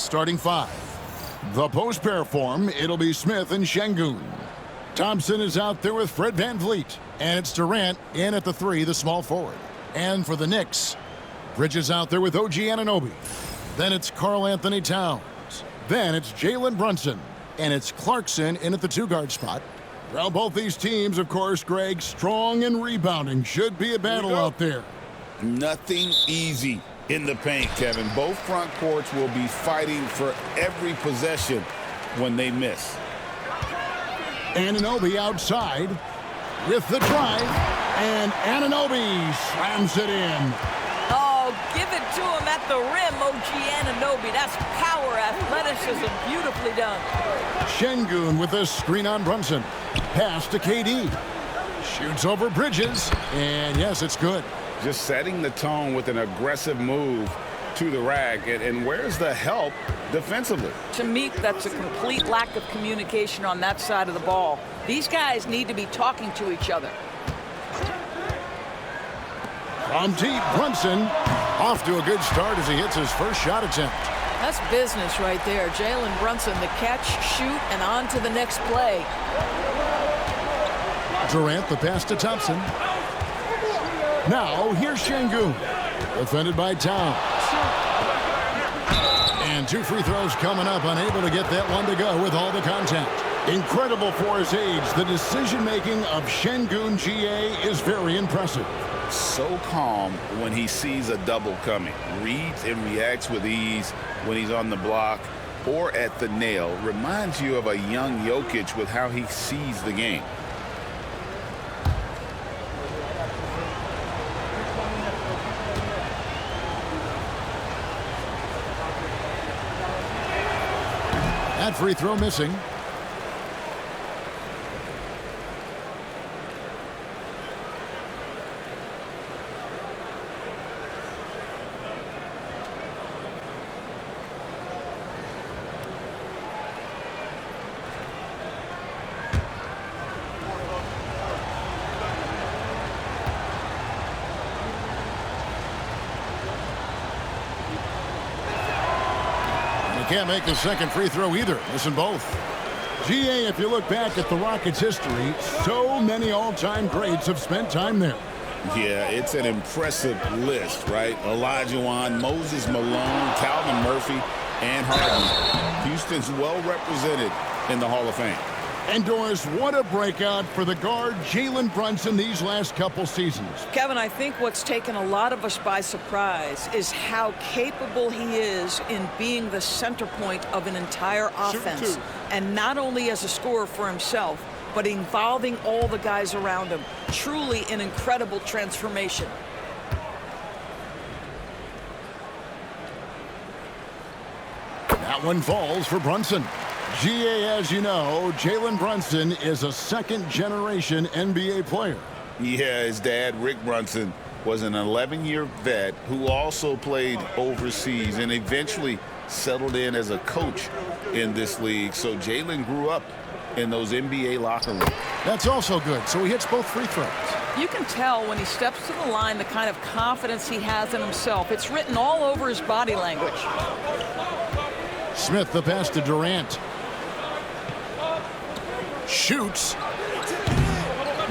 starting five. The post pair form, it'll be Smith and Şengün. Thompson is out there with Fred VanVleet. And it's Durant in at the three, the small forward. And for the Knicks, Bridges out there with OG Anunoby. Then it's Karl Anthony Towns. Then it's Jalen Brunson. And it's Clarkson in at the two-guard spot. Well, both these teams, of course, Greg, strong and rebounding. Should be a battle out there. Nothing easy in the paint, Kevin. Both front courts will be fighting for every possession when they miss. Anunoby outside with the drive. And Anunoby slams it in. Oh, give it to him at the rim, OG Anunoby. That's power, athleticism, beautifully done. Şengün with a screen on Brunson. Pass to KD. Shoots over Bridges. And yes, it's good. Just setting the tone with an aggressive move to the rack. And where's the help defensively? To me, that's a complete lack of communication on that side of the ball. These guys need to be talking to each other. From deep, Brunson off to a good start as he hits his first shot attempt. That's business right there. Jalen Brunson, the catch, shoot, and on to the next play. Durant, the pass to Thompson. Now, here's Şengün. Defended by Towns. And two free throws coming up, unable to get that one to go with all the contact. Incredible for his age. The decision-making of Şengün GA is very impressive. So calm when he sees a double coming. Reads and reacts with ease when he's on the block or at the nail. Reminds you of a young Jokic with how he sees the game. That free throw missing. Can't make the second free throw either. Missing both. GA, if you look back at the Rockets' history, so many all-time greats have spent time there. Yeah, it's an impressive list, right? Olajuwon, Moses Malone, Calvin Murphy, and Harden. Houston's well represented in the Hall of Fame. And Doris, what a breakout for the guard Jalen Brunson these last couple seasons. Kevin, I think what's taken a lot of us by surprise is how capable he is in being the center point of an entire offense. And not only as a scorer for himself, but involving all the guys around him. Truly an incredible transformation. That one falls for Brunson. GA, as you know, Jalen Brunson is a second-generation NBA player. Yeah, his dad, Rick Brunson, was an 11-year vet who also played overseas and eventually settled in as a coach in this league. So Jalen grew up in those NBA locker rooms. That's also good. So he hits both free throws. You can tell when he steps to the line the kind of confidence he has in himself. It's written all over his body language. Smith, the pass to Durant. Shoots.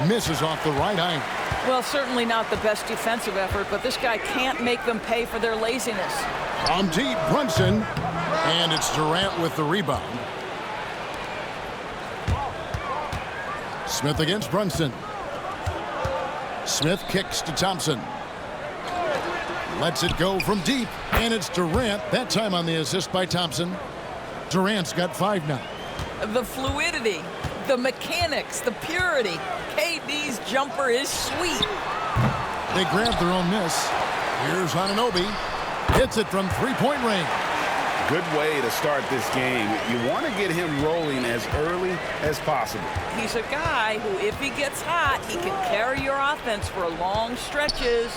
Misses off the right eye. Well, certainly not the best defensive effort, but this guy can't make them pay for their laziness. From deep, Brunson. And it's Durant with the rebound. Smith against Brunson. Smith kicks to Thompson. Lets it go from deep. And it's Durant, that time on the assist by Thompson. Durant's got 5 now. The fluidity, the mechanics, the purity. KD's jumper is sweet. They grab their own miss. Here's Anunoby. Hits it from three-point range. Good way to start this game. You want to get him rolling as early as possible. He's a guy who, if he gets hot, he can carry your offense for long stretches.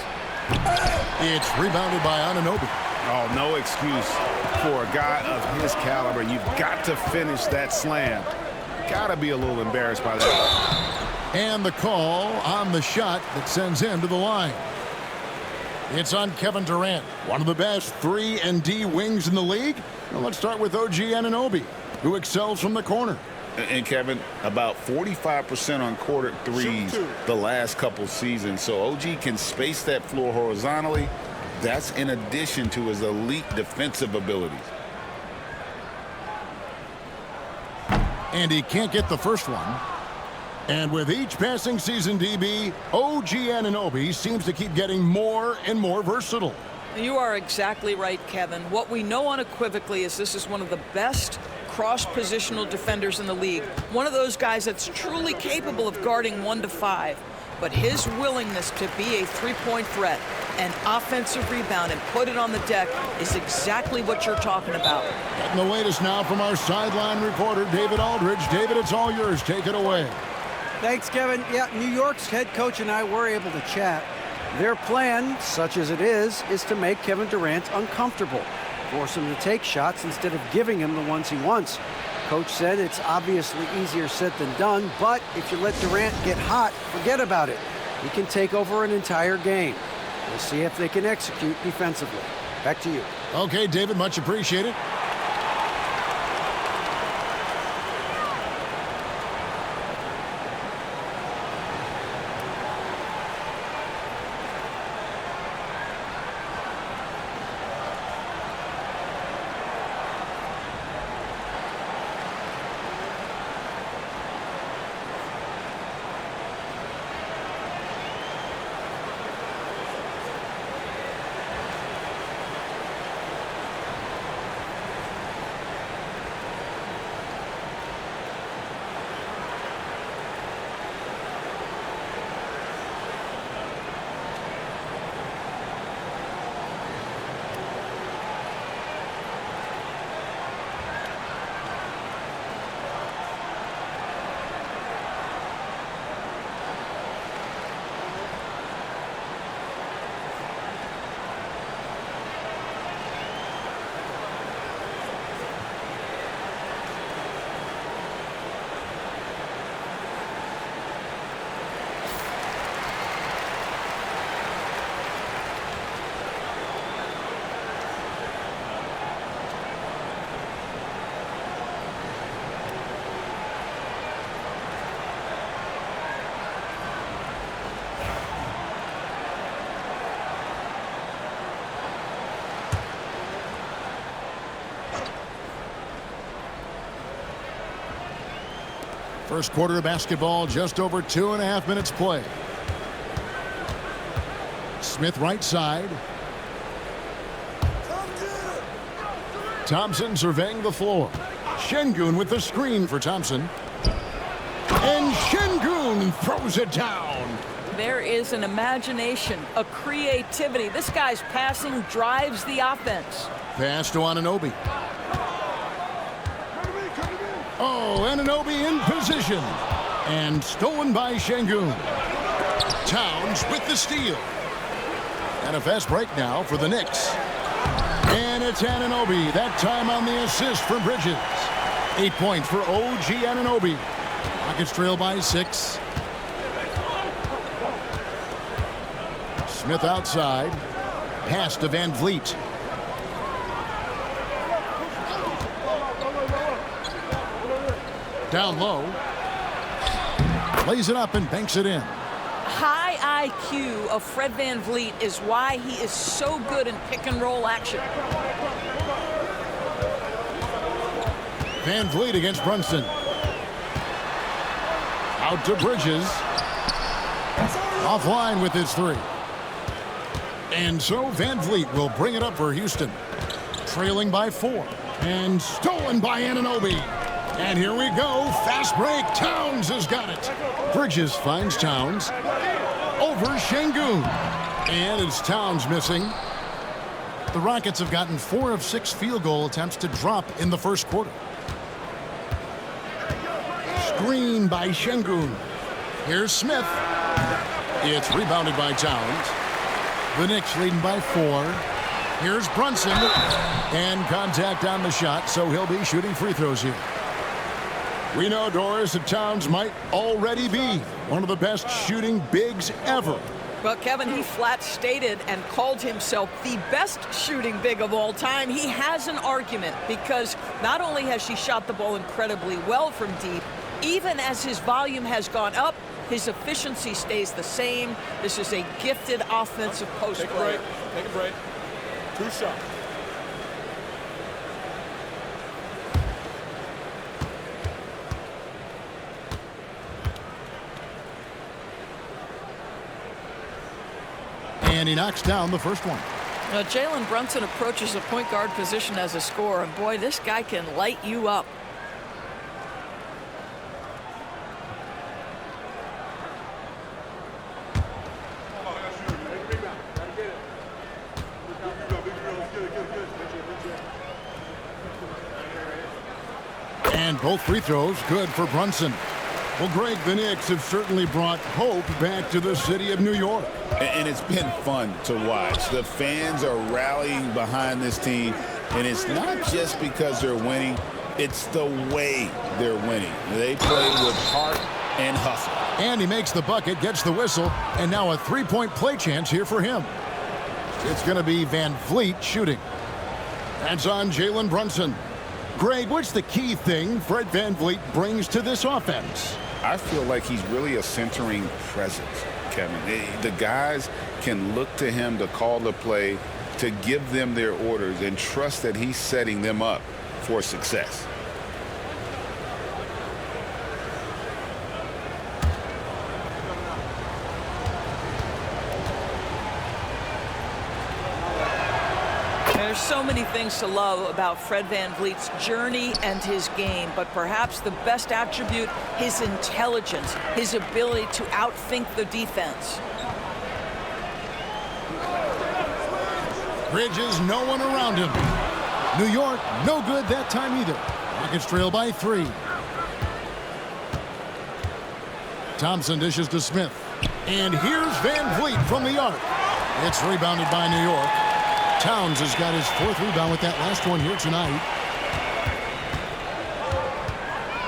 It's rebounded by Anunoby. Oh, no excuse for a guy of his caliber. You've got to finish that slam. Got to be a little embarrassed by that. And the call on the shot that sends him to the line. It's on Kevin Durant, one of the best 3-and-D wings in the league. Now let's start with OG Anunoby, who excels from the corner. And Kevin, about 45% on quarter threes the last couple seasons. So OG can space that floor horizontally. That's in addition to his elite defensive abilities. And he can't get the first one. And with each passing season, DB, OG Anunoby seems to keep getting more and more versatile. You are exactly right, Kevin. What we know unequivocally is this is one of the best cross-positional defenders in the league. One of those guys that's truly capable of guarding 1 to 5. But his willingness to be a three-point threat and offensive rebound and put it on the deck is exactly what you're talking about. Getting the latest now from our sideline reporter, David Aldridge. David, it's all yours. Take it away. Thanks, Kevin. Yeah, New York's head coach and I were able to chat. Their plan, such as it is to make Kevin Durant uncomfortable, force him to take shots instead of giving him the ones he wants. Coach said it's obviously easier said than done, but if you let Durant get hot, forget about it. He can take over an entire game. We'll see if they can execute defensively. Back to you. Okay, David, much appreciated. First quarter of basketball, just over 2.5 minutes play. Smith right side. Thompson surveying the floor. Şengün with the screen for Thompson. And Şengün throws it down. There is an imagination, a creativity. This guy's passing drives the offense. Pass to Anunoby. Oh, Anunoby in position. And stolen by Şengün. Towns with the steal. And a fast break now for the Knicks. And it's Anunoby, that time on the assist for Bridges. 8 points for OG Anunoby. Rockets trail by 6. Smith outside. Pass to Van Vliet. Down low. Lays it up and banks it in. High IQ of Fred Van Vliet is why he is so good in pick and roll action. Van Vliet against Brunson. Out to Bridges. Offline with his 3. And so Van Vliet will bring it up for Houston. Trailing by 4. And stolen by Anunoby. And here we go. Fast break. Towns has got it. Bridges finds Towns. Over Şengün. And it's Towns missing. The Rockets have gotten 4 of 6 field goal attempts to drop in the first quarter. Screen by Şengün. Here's Smith. It's rebounded by Towns. The Knicks leading by 4. Here's Brunson. And contact on the shot, so he'll be shooting free throws here. We know, Doris, that Towns might already be one of the best shooting bigs ever. Well, Kevin, he flat stated and called himself the best shooting big of all time. He has an argument because not only has she shot the ball incredibly well from deep, even as his volume has gone up, his efficiency stays the same. This is a gifted offensive post player. Take a break. 2 shots. And he knocks down the first one. Now, Jalen Brunson approaches the point guard position as a scorer, and boy, this guy can light you up. And both free throws good for Brunson. Well, Greg, the Knicks have certainly brought hope back to the city of New York. And it's been fun to watch. The fans are rallying behind this team, and it's not just because they're winning, it's the way they're winning. They play with heart and hustle. And he makes the bucket, gets the whistle, and now a three-point play chance here for him. It's going to be Van Vliet shooting. That's on Jalen Brunson. Greg, what's the key thing Fred Van Vliet brings to this offense? I feel like he's really a centering presence, Kevin. The guys can look to him to call the play, to give them their orders, and trust that he's setting them up for success. There's so many things to love about Fred Van Vliet's journey and his game, but perhaps the best attribute, his intelligence, his ability to outthink the defense. Bridges, no one around him. New York, no good that time either. Rockets trail by 3. Thompson dishes to Smith. And here's Van Vliet from the arc. It's rebounded by New York. Towns has got his 4th rebound with that last one here tonight.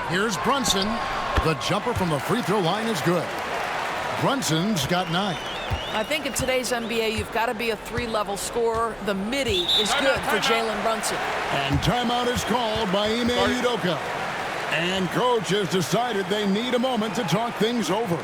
Here's Brunson. The jumper from the free throw line is good. Brunson's got 9. I think in today's NBA, you've got to be a 3-level scorer. The midi is good for Jalen Brunson. And timeout is called by Ime Udoka. And coach has decided they need a moment to talk things over.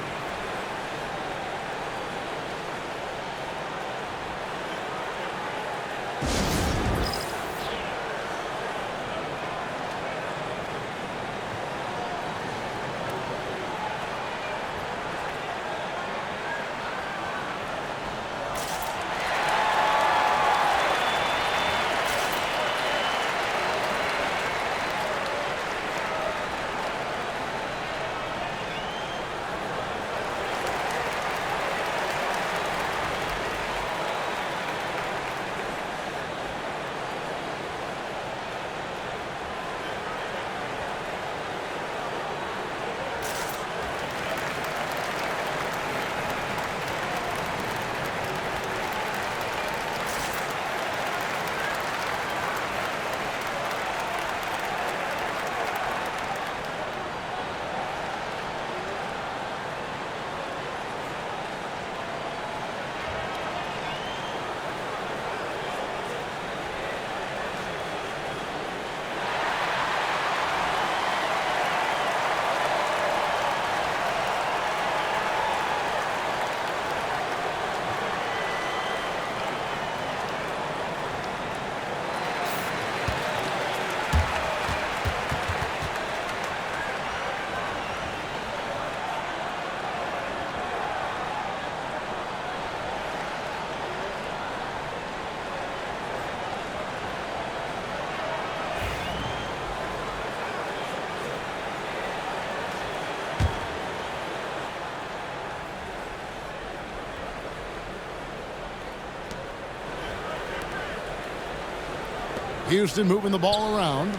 Houston moving the ball around.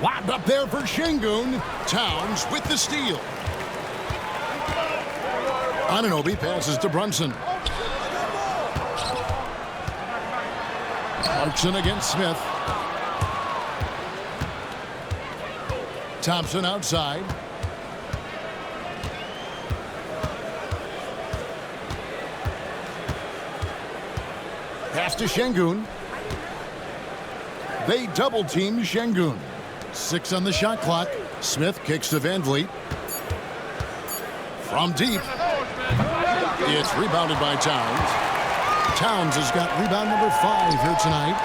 Lobbed up there for Şengün. Towns with the steal. Anunoby passes to Brunson. CLARKSON against Smith. Thompson outside. Pass to Şengün. They double-team Şengün. 6 on the shot clock. Smith kicks to Van Vliet. From deep. It's rebounded by Towns. Towns has got rebound number 5 here tonight.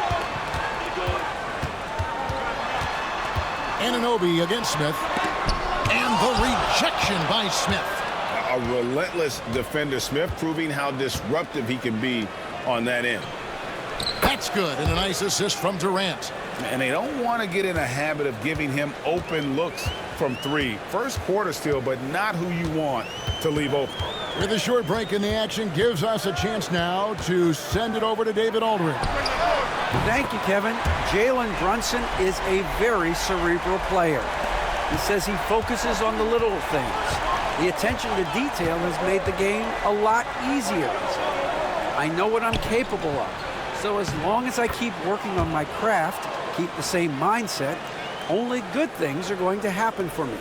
Anunoby against Smith. And the rejection by Smith. A relentless defender. Smith proving how disruptive he can be on that end. That's good, and a nice assist from Durant. And they don't want to get in a habit of giving him open looks from 3. First quarter still, but not who you want to leave open. With a short break in the action, gives us a chance now to send it over to David Aldridge. Thank you, Kevin. Jalen Brunson is a very cerebral player. He says he focuses on the little things. The attention to detail has made the game a lot easier. I know what I'm capable of. So as long as I keep working on my craft, keep the same mindset, only good things are going to happen for me.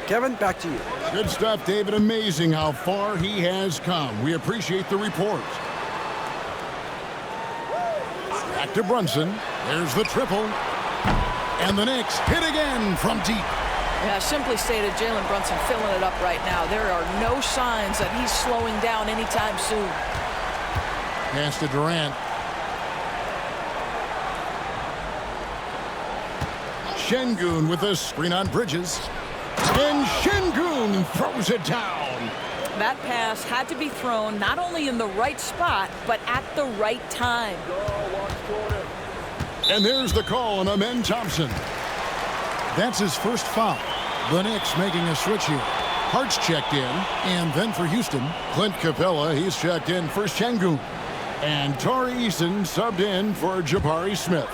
Kevin, back to you. Good stuff, David. Amazing how far he has come. We appreciate the report. Back to Brunson. There's the triple. And the Knicks hit again from deep. Yeah, simply stated, Jalen Brunson filling it up right now. There are no signs that he's slowing down anytime soon. Pass to Durant. Şengün with a screen on Bridges. And Şengün throws it down. That pass had to be thrown not only in the right spot, but at the right time. And there's the call on Amen Thompson. That's his first foul. The Knicks making a switch here. Hart's checked in, and then for Houston, Clint Capella, he's checked in for Şengün. And Tari Eason subbed in for Jabari Smith.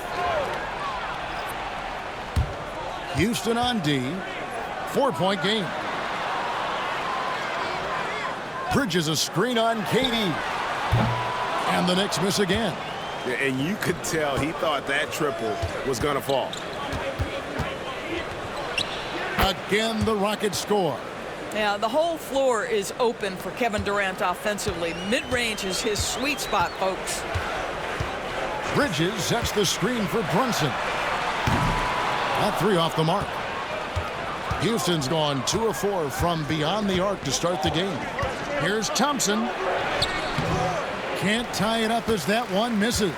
Houston on D. 4-point game. Bridges a screen on KD. And the Knicks miss again. And you could tell he thought that triple was going to fall. Again, the Rockets score. Yeah, the whole floor is open for Kevin Durant offensively. Mid-range is his sweet spot, folks. Bridges sets the screen for Brunson. That 3 off the mark. Houston's gone 2 of 4 from beyond the arc to start the game. Here's Thompson. Can't tie it up as that one misses.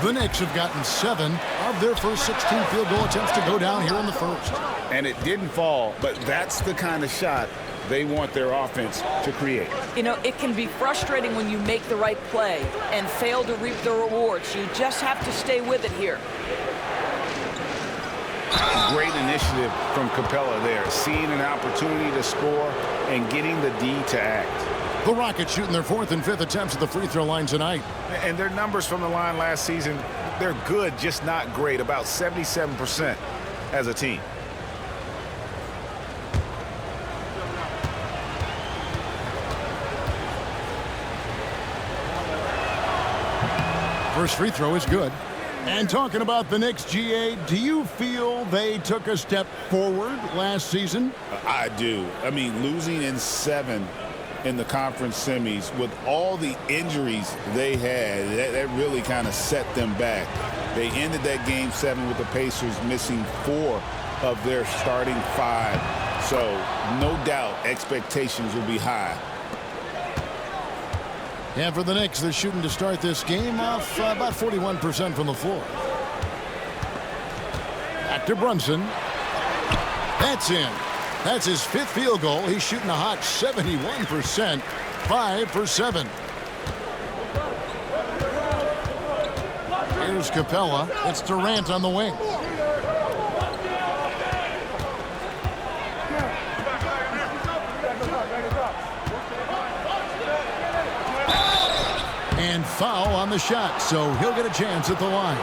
The Knicks have gotten 7 of their first 16 field goal attempts to go down here in the first. And it didn't fall, but that's the kind of shot they want their offense to create. You know, it can be frustrating when you make the right play and fail to reap the rewards. You just have to stay with it here. Great initiative from Capella there, seeing an opportunity to score and getting the D to act. The Rockets shooting their 4th and 5th attempts at the free throw line tonight. And their numbers from the line last season, they're good, just not great, about 77% as a team. First free throw is good. And talking about the Knicks, GA, do you feel they took a step forward last season? I do. I mean, losing in 7 in the conference semis with all the injuries they had, that really kind of set them back. They ended that game 7 with the Pacers missing 4 of their starting 5. So no doubt expectations will be high. And for the Knicks, they're shooting to start this game off about 41% from the floor. Back to Brunson. That's in. That's his 5th field goal. He's shooting a hot 71%, 5 for 7. Here's Capella. It's Durant on the wing. And foul on the shot, so he'll get a chance at the line.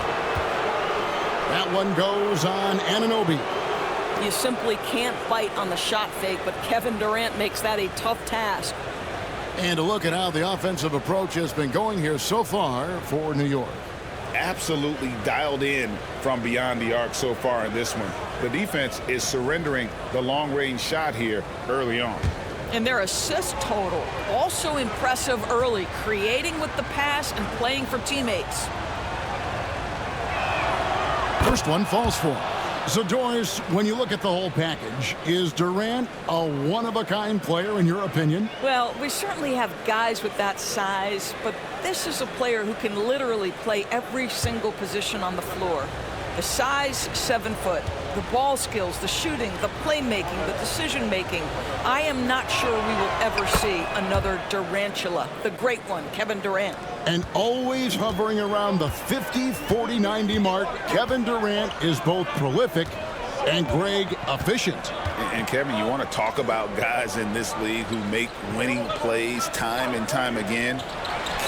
That one goes on Anunoby. You simply can't bite on the shot fake, but Kevin Durant makes that a tough task. And to look at how the offensive approach has been going here so far for New York. Absolutely dialed in from beyond the arc so far in this one. The defense is surrendering the long-range shot here early on. And their assist total, also impressive early, creating with the pass and playing for teammates. First one falls for him. So, Doris, when you look at the whole package, is Durant a one-of-a-kind player in your opinion? Well, we certainly have guys with that size, but this is a player who can literally play every single position on the floor. The size, 7 foot. The ball skills, the shooting, the playmaking, the decision-making. I am not sure we will ever see another Durantula, the great one, Kevin Durant. And always hovering around the 50, 40, 90 mark, Kevin Durant is both prolific and, Greg, efficient. And Kevin, you want to talk about guys in this league who make winning plays time and time again?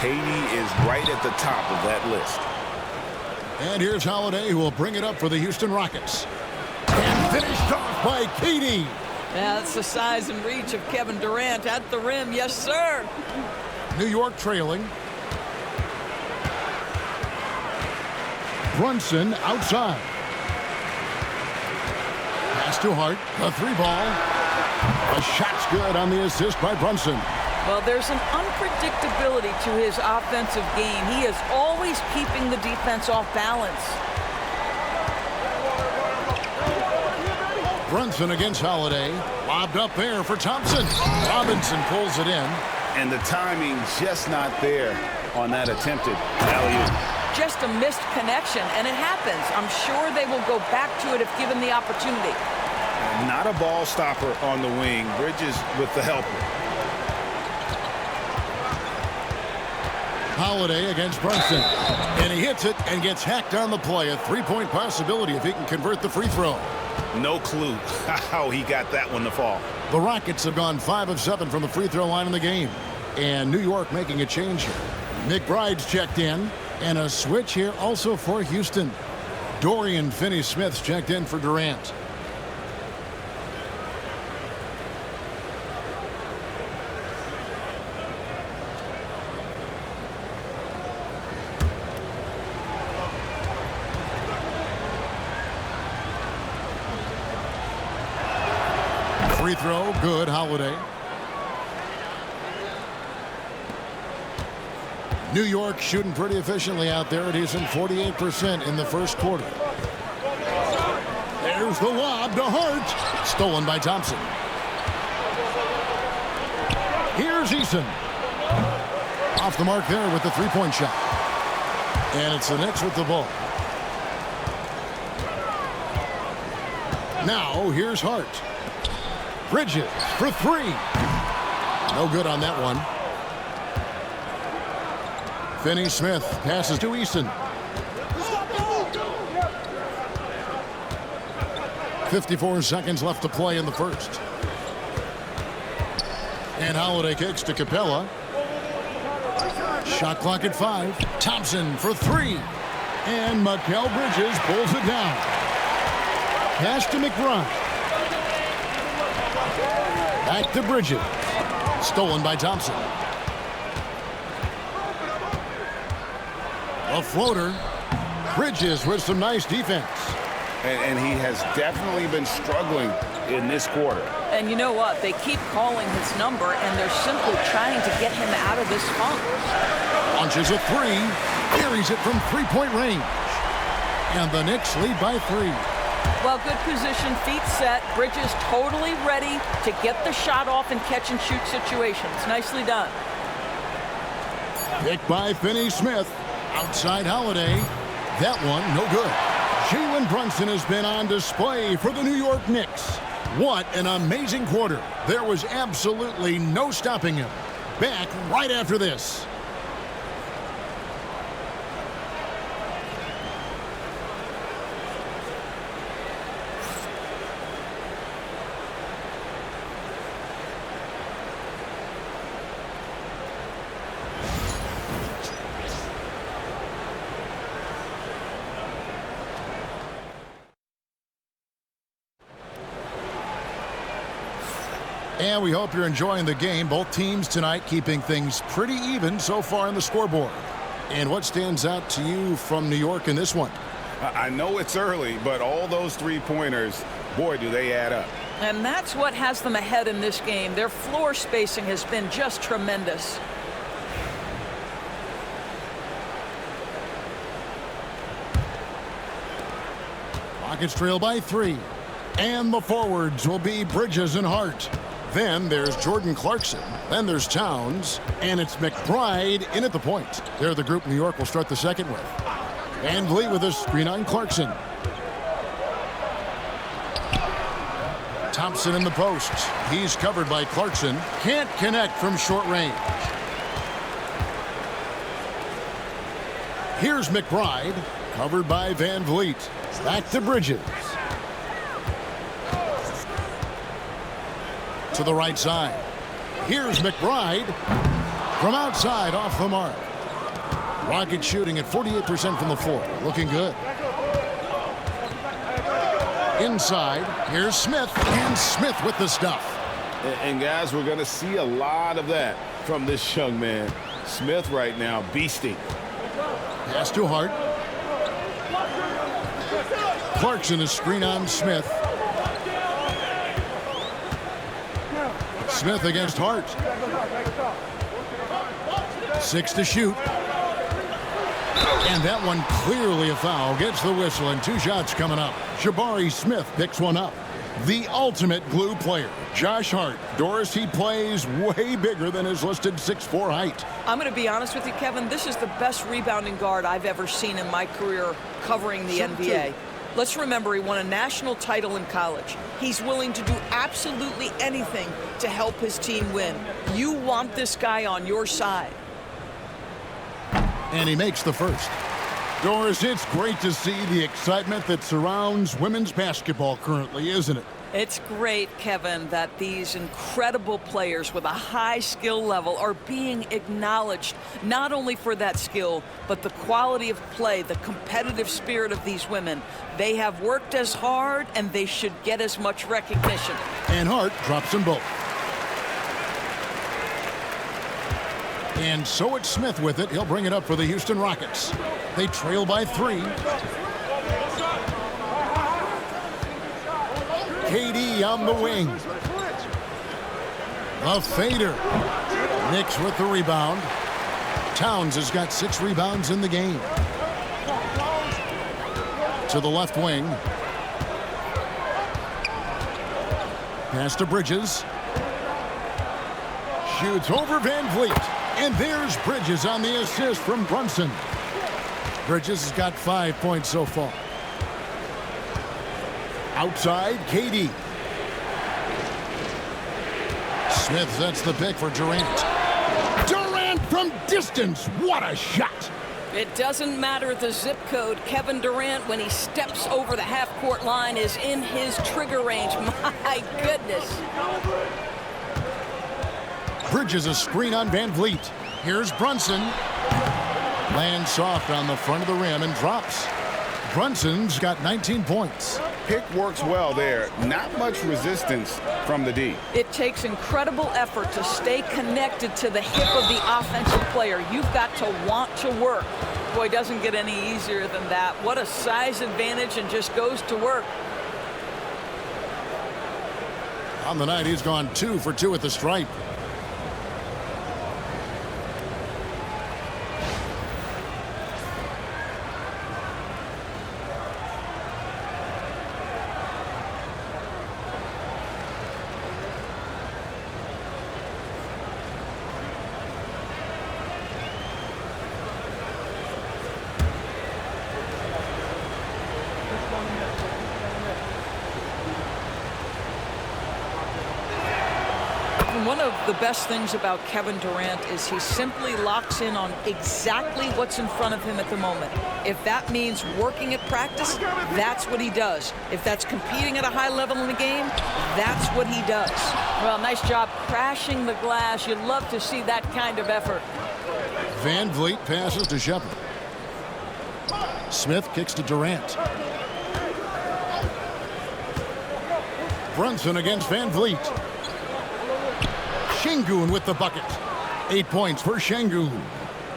KD is right at the top of that list. And here's Holiday, who will bring it up for the Houston Rockets. And finished off by KD. Yeah, that's the size and reach of Kevin Durant at the rim. Yes, sir. New York trailing. Brunson outside. Pass to Hart. A 3-ball. A shot's good on the assist by Brunson. Well, there's an unpredictability to his offensive game. He is always keeping the defense off balance. Brunson against Holiday. Lobbed up there for Thompson. Robinson pulls it in. And the timing just not there on that attempted alley-oop. Just a missed connection, and it happens. I'm sure they will go back to it if given the opportunity. Not a ball stopper on the wing. Bridges with the helper. Holiday against Brunson. And he hits it and gets hacked on the play. A 3-point possibility if he can convert the free throw. No clue how he got that one to fall. The Rockets have gone 5 of 7 from the free throw line in the game. And New York making a change here. McBride's checked in. And a switch here also for Houston. Dorian Finney-Smith's checked in for Durant. Free throw, good, Holiday. New York shooting pretty efficiently out there. It is in 48% in the first quarter. There's the lob to Hart. Stolen by Thompson. Here's Eason. Off the mark there with the 3-point shot. And it's the Knicks with the ball. Now here's Hart. Bridges for 3. No good on that one. Finney-Smith passes to Eason. 54 seconds left to play in the first. And Holiday kicks to Capella. Shot clock at 5. Thompson for 3. And Mikal Bridges pulls it down. Pass to McBride. Back to Bridges. Stolen by Thompson. A floater. Bridges with some nice defense. And he has definitely been struggling in this quarter. And you know what? They keep calling his number, and they're simply trying to get him out of this funk. Launches a 3. Carries it from 3-point range. And the Knicks lead by 3. Well, good position, feet set. Bridges totally ready to get the shot off in catch-and-shoot situations. Nicely done. Picked by Finney-Smith. Outside Holiday. That one, no good. Jalen Brunson has been on display for the New York Knicks. What an amazing quarter. There was absolutely no stopping him. Back right after this. And we hope you're enjoying the game. Both teams tonight keeping things pretty even so far on the scoreboard. And what stands out to you from New York in this one? I know it's early, but all those 3-pointers, boy, do they add up. And that's what has them ahead in this game. Their floor spacing has been just tremendous. Rockets trail by 3. And the forwards will be Bridges and Hart. Then there's Jordan Clarkson. Then there's Towns. And it's McBride in at the point. They're the group New York will start the second with. Van Vliet with a screen on Clarkson. Thompson in the post. He's covered by Clarkson. Can't connect from short range. Here's McBride. Covered by Van Vliet. Back to Bridges. To the right side. Here's McBride. From outside, off the mark. Rockets shooting at 48% from the floor. Looking good. Inside, here's Smith, and Smith with the stuff. And guys, we're going to see a lot of that from this young man. Smith right now, beasting. Pass to Hart. Clarkson is screen on Smith. Smith against Hart. 6 to shoot. And that one clearly a foul. Gets the whistle, and 2 shots coming up. Jabari Smith picks one up. The ultimate glue player, Josh Hart. Doris, he plays way bigger than his listed 6'4" height. I'm going to be honest with you, Kevin. This is the best rebounding guard I've ever seen in my career covering the NBA. Let's remember, he won a national title in college. He's willing to do absolutely anything to help his team win. You want this guy on your side. And he makes the first. Doris, it's great to see the excitement that surrounds women's basketball currently, isn't it? It's great, Kevin, that these incredible players with a high skill level are being acknowledged, not only for that skill, but the quality of play, the competitive spirit of these women. They have worked as hard, and they should get as much recognition. And Hart drops them both. And so it's Smith with it. He'll bring it up for the Houston Rockets. They trail by 3. KD on the wing. A fader. Knicks with the rebound. Towns has got 6 rebounds in the game. To the left wing. Pass to Bridges. Shoots over Van Vliet. And there's Bridges on the assist from Brunson. Bridges has got 5 points so far. Outside, KD. Smith sets the pick for Durant. Durant from distance. What a shot. It doesn't matter the zip code. Kevin Durant, when he steps over the half-court line, is in his trigger range. My goodness. Bridges a screen on Van Vliet. Here's Brunson. Lands soft on the front of the rim and drops. Brunson's got 19 points. Pick works well there. Not much resistance from the D. It takes incredible effort to stay connected to the hip of the offensive player. You've got to want to work. Boy, it doesn't get any easier than that. What a size advantage, and just goes to work. On the night, he's gone 2 for 2 at the stripe. One of the best things about Kevin Durant is he simply locks in on exactly what's in front of him at the moment. If that means working at practice, that's what he does. If that's competing at a high level in the game, that's what he does. Well, nice job crashing the glass. You'd love to see that kind of effort. Van Vliet passes to Shepard. Smith kicks to Durant. Brunson against Van Vliet. Şengün with the bucket. 8 points for Şengün.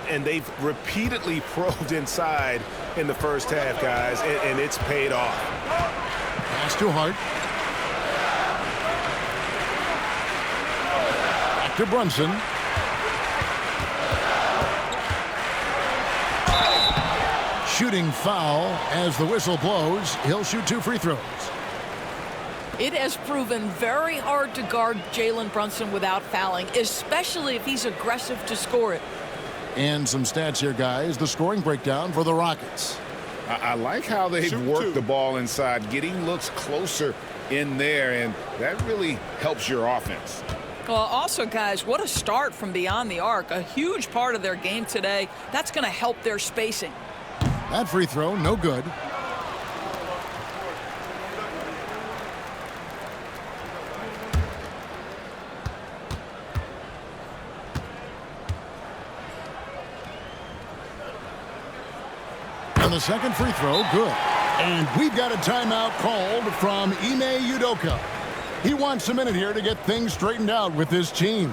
And they've repeatedly probed inside in the first half, guys, and it's paid off. Pass to Hart. Back to Brunson. Shooting foul as the whistle blows. He'll shoot 2 free throws. It has proven very hard to guard Jalen Brunson without fouling, especially if he's aggressive to score it. And some stats here, guys. The scoring breakdown for the Rockets. I like how they've worked the ball inside, getting looks closer in there, and that really helps your offense. Well, also, guys, what a start from beyond the arc. A huge part of their game today. That's going to help their spacing. That free throw, no good. And the second free throw, good. And we've got a timeout called from Ime Udoka. He wants a minute here to get things straightened out with his team.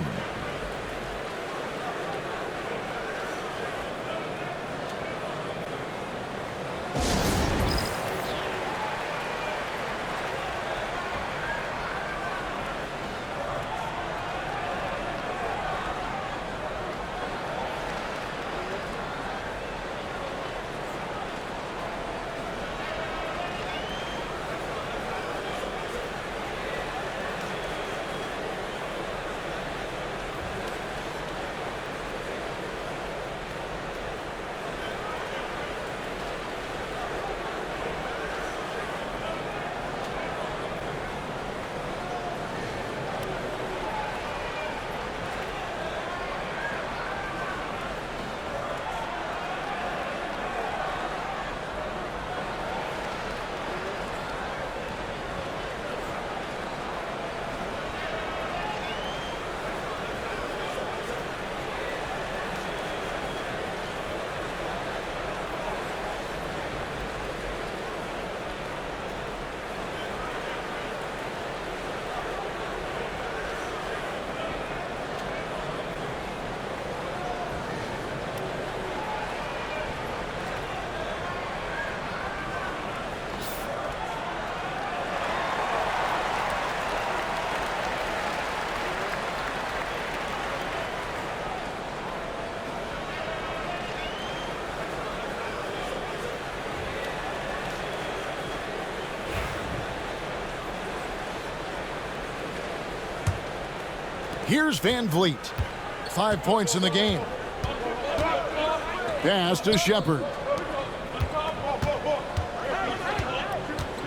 Here's Van Vliet. 5 points in the game. Pass to Shepard.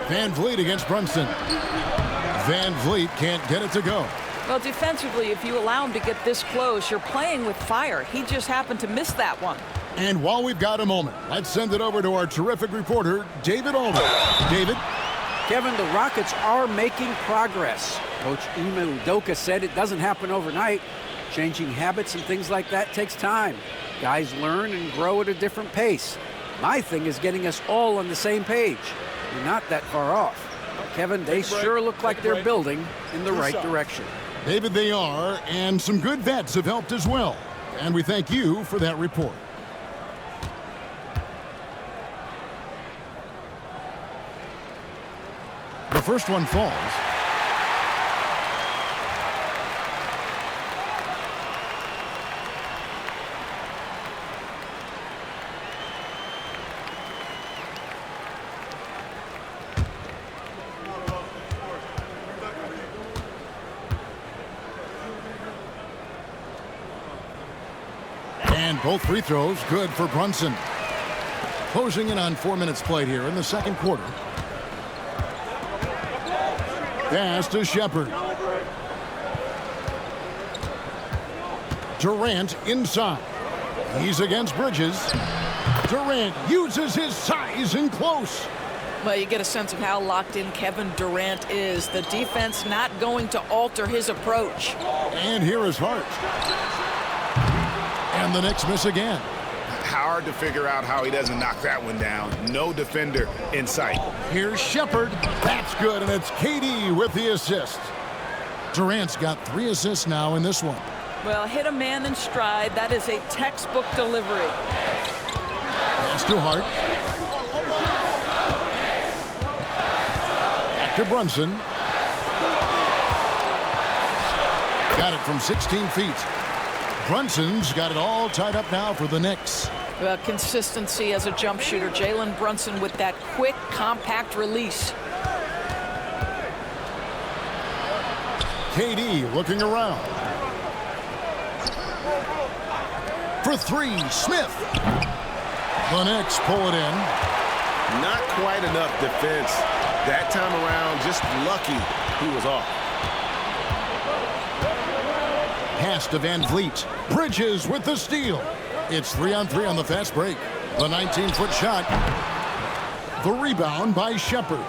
Van Vliet against Brunson. Van Vliet can't get it to go. Well, defensively, if you allow him to get this close, you're playing with fire. He just happened to miss that one. And while we've got a moment, let's send it over to our terrific reporter, David Alden. David? Kevin, the Rockets are making progress. Coach Ime Udoka said it doesn't happen overnight. Changing habits and things like that takes time. Guys learn and grow at a different pace. My thing is getting us all on the same page. We're not that far off. Kevin, they sure look like they're building in the right direction. David, they are, and some good vets have helped as well. And we thank you for that report. The first one falls. And both free throws good for Brunson. Closing in on 4 minutes played here in the second quarter. Pass to Shepard. Durant inside. He's against Bridges. Durant uses his size in close. Well, you get a sense of how locked in Kevin Durant is. The defense not going to alter his approach. And here is Hart. And the Knicks miss again. Hard to figure out how he doesn't knock that one down. No defender in sight. Here's Shepard. That's good, and it's KD with the assist. Durant's got 3 assists now in this one. Well, hit a man in stride. That is a textbook delivery. Pass to Hart. Back to Brunson. Got it from 16 feet. Brunson's got it all tied up now for the Knicks. Well, consistency as a jump shooter. Jalen Brunson with that quick, compact release. KD looking around. For three, Smith. The Knicks pull it in. Not quite enough defense that time around. Just lucky he was off. Pass to Van Vliet. Bridges with the steal. It's 3-on-3 on the fast break. The 19-foot shot. The rebound by Shepherd.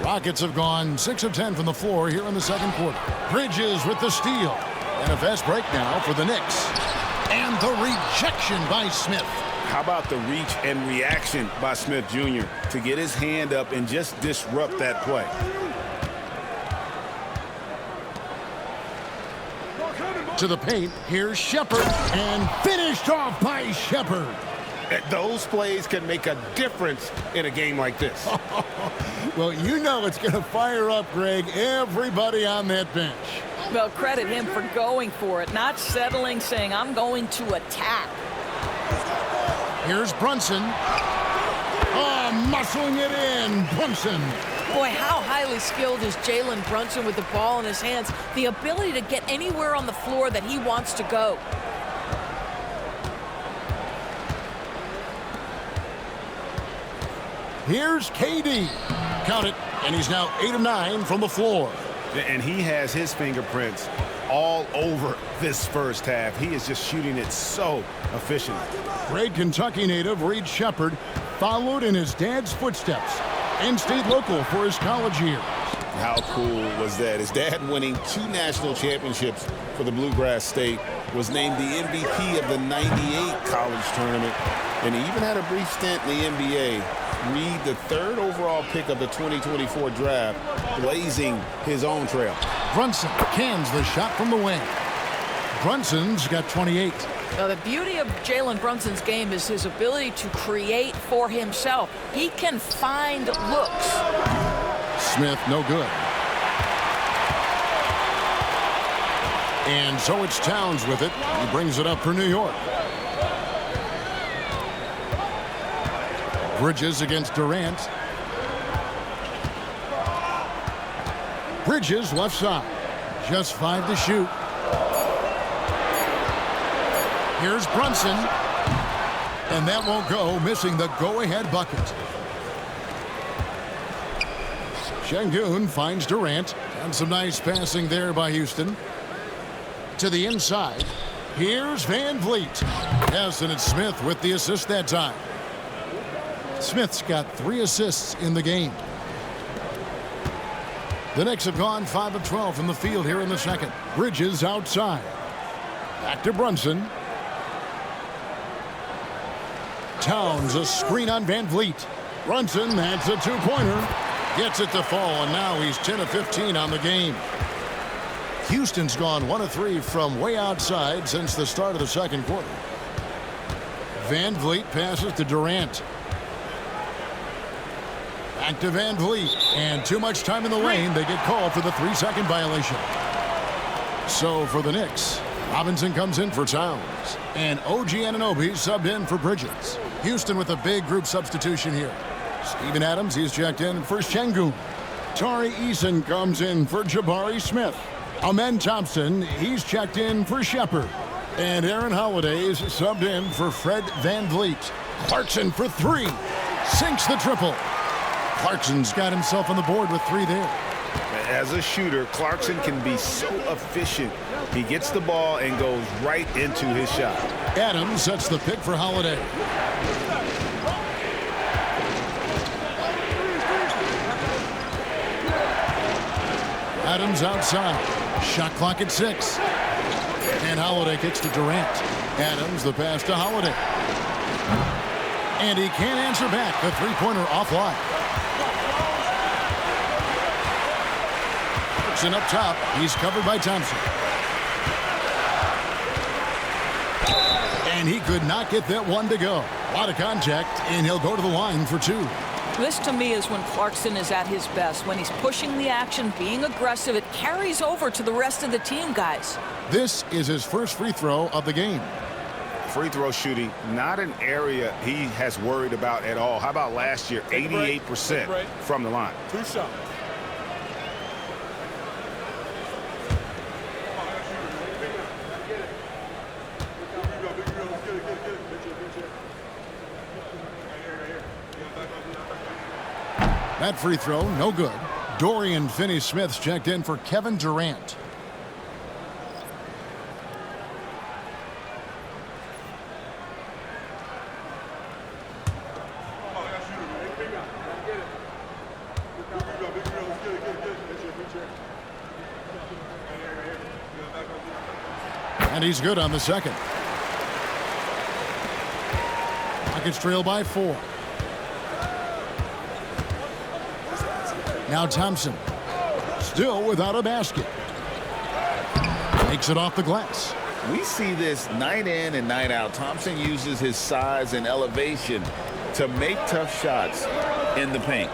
Rockets have gone 6 of 10 from the floor here in the second quarter. Bridges with the steal. And a fast break now for the Knicks. And the rejection by Smith. How about the reach and reaction by Smith Jr. to get his hand up and just disrupt that play? To the paint, here's Shepherd, and finished off by Shepherd. Those plays can make a difference in a game like this. Well, you know it's going to fire up, Greg, everybody on that bench. Well, credit him for going for it, not settling, saying, I'm going to attack. Here's Brunson. Oh, muscling it in. Brunson. Boy, how highly skilled is Jalen Brunson with the ball in his hands. The ability to get anywhere on the floor that he wants to go. Here's KD. Count it. And he's now 8 of 9 from the floor. And he has his fingerprints all over this first half. He is just shooting it so efficiently. Great Kentucky native Reed Shepherd followed in his dad's footsteps and stayed local for his college years. How cool was that? His dad winning 2 national championships for the Bluegrass State, was named the MVP of the '98 college tournament, and he even had a brief stint in the NBA. Reed, the 3rd overall pick of the 2024 draft, blazing his own trail. Brunson cans the shot from the wing. Brunson's got 28. Now, the beauty of Jalen Brunson's game is his ability to create for himself. He can find looks. Smith, no good. And so it's Towns with it. He brings it up for New York. Bridges against Durant. Bridges left side. Just 5 to shoot. Here's Brunson. And that won't go, missing the go-ahead bucket. Şengün finds Durant. And some nice passing there by Houston. To the inside. Here's Van Vliet. Yes, and it's Smith with the assist that time. Smith's got 3 assists in the game. The Knicks have gone 5 of 12 from the field here in the second. Bridges outside. Back to Brunson. Towns, a screen on Van Vliet. Brunson, that's a 2-pointer. Gets it to fall, and now he's 10 of 15 on the game. Houston's gone 1 of 3 from way outside since the start of the second quarter. Van Vliet passes to Durant. Back to Van Vliet, and too much time in the lane. They get called for the 3-second violation. So for the Knicks, Robinson comes in for Towns, and OG Anunoby subbed in for Bridges. Houston with a big group substitution here. Steven Adams, he's checked in for Şengün. Tari Eason comes in for Jabari Smith. Amen Thompson, he's checked in for Shepherd. And Aaron Holiday's subbed in for Fred Van Vliet. Clarkson for 3. Sinks the triple. Clarkson's got himself on the board with 3 there. As a shooter, Clarkson can be so efficient. He gets the ball and goes right into his shot. Adams sets the pick for Holiday. Adams outside. Shot clock at 6. And Holiday kicks to Durant. Adams, the pass to Holiday. And he can't answer back. The 3-pointer offline. And up top, he's covered by Thompson. And he could not get that one to go. A lot of contact, and he'll go to the line for 2. This, to me, is when Clarkson is at his best. When he's pushing the action, being aggressive, it carries over to the rest of the team, guys. This is his first free throw of the game. Free throw shooting, not an area he has worried about at all. How about last year, 88% from the line? 2 shots. That free throw, no good. Dorian Finney-Smith's checked in for Kevin Durant. And he's good on the second. Rockets trail by 4. Now Thompson, still without a basket. Takes it off the glass. We see this night in and night out. Thompson uses his size and elevation to make tough shots in the paint.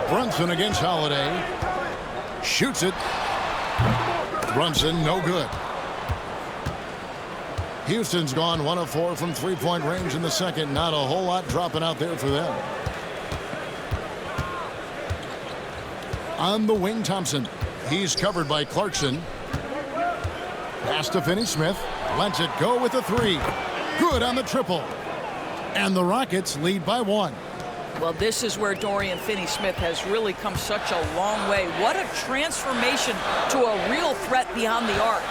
Brunson against Holiday. Shoots it. Brunson, no good. Houston's gone 1 of 4 from three-point range in the second. Not a whole lot dropping out there for them. On the wing, Thompson. He's covered by Clarkson. Pass to Finney-Smith. Lets it go with a 3. Good on the triple. And the Rockets lead by 1. Well, this is where Dorian Finney-Smith has really come such a long way. What a transformation to a real threat beyond the arc.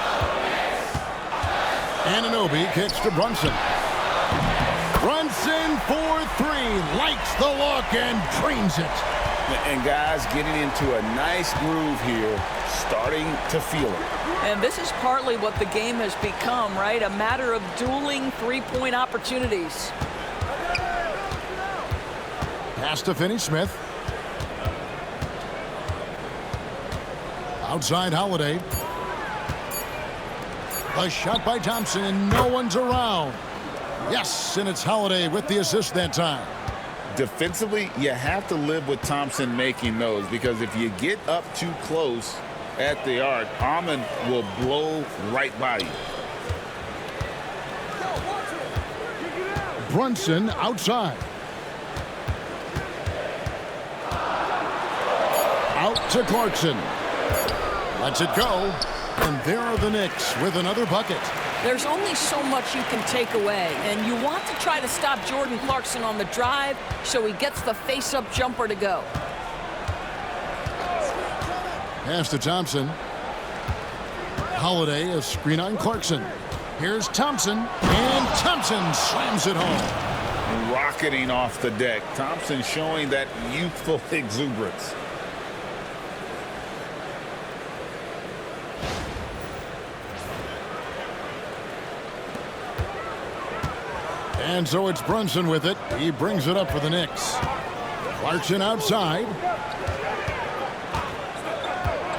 Anunoby kicks to Brunson. Brunson for 3. Lights the look and drains it. And guys getting into a nice groove here, starting to feel it. And this is partly what the game has become, right? A matter of dueling three-point opportunities. Pass to Finney-Smith. Outside Holiday. A shot by Thompson, and no one's around. Yes, and it's Holiday with the assist that time. Defensively, you have to live with Thompson making those, because if you get up too close at the arc, Ahmed will blow right by you. Brunson outside. Out to Clarkson. Lets it go. And there are the Knicks with another bucket. There's only so much you can take away, and you want to try to stop Jordan Clarkson on the drive so he gets the face-up jumper to go. Pass to Thompson. Holiday, a screen on Clarkson. Here's Thompson, and Thompson slams it home. Rocketing off the deck. Thompson showing that youthful exuberance. And so it's Brunson with it. He brings it up for the Knicks. Clarkson outside.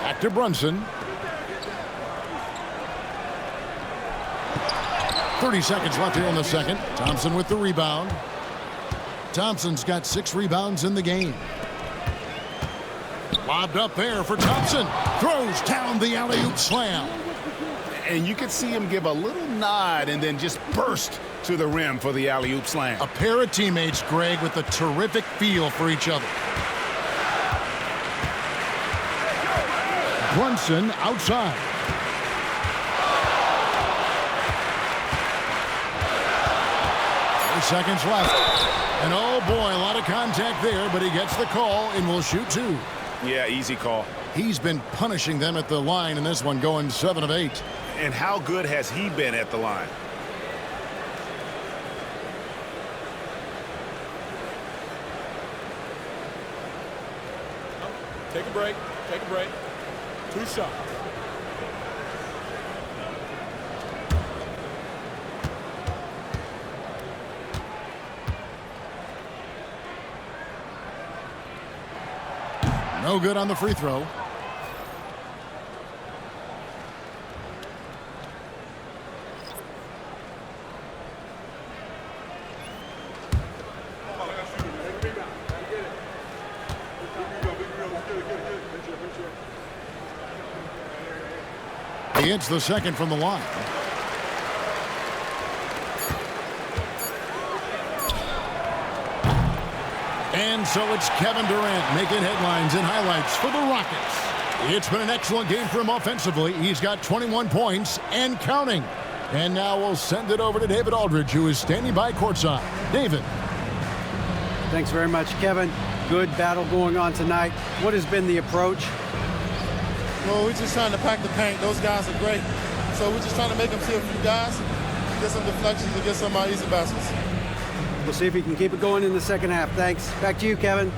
Back to Brunson. 30 seconds left here in the second. Thompson with the rebound. Thompson's got 6 rebounds in the game. Lobbed up there for Thompson. Throws down the alley-oop slam. And you could see him give a little nod and then just burst to the rim for the alley-oop slam. A pair of teammates, Greg, with a terrific feel for each other. Brunson outside. Seconds left. And oh boy, a lot of contact there, but he gets the call and will shoot 2. Yeah, easy call. He's been punishing them at the line in this one, going 7 of 8. And how good has he been at the line? Take a break. Take a break. 2 shots. No good on the free throw. He hits the second from the line. And so it's Kevin Durant making headlines and highlights for the Rockets. It's been an excellent game for him offensively. He's got 21 points and counting. And now we'll send it over to David Aldridge, who is standing by courtside. David. Thanks very much, Kevin. Good battle going on tonight. What has been the approach? Well, we're just trying to pack the paint. Those guys are great. So we're just trying to make them see a few guys, get some deflections, and get some easy baskets. We'll see if he can keep it going in the second half. Thanks. Back to you, Kevin.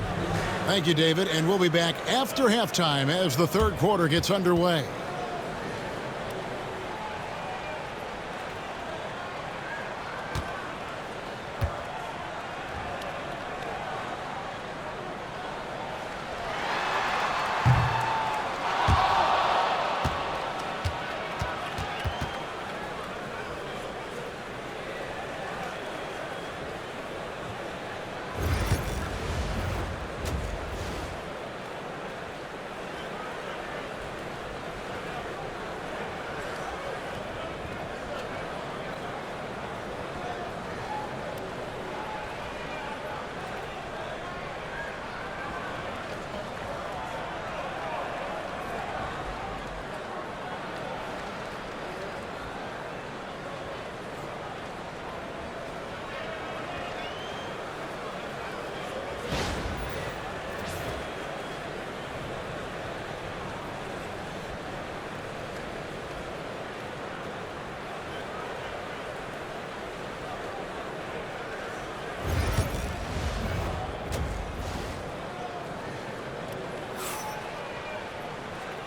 Thank you, David. And we'll be back after halftime as the third quarter gets underway.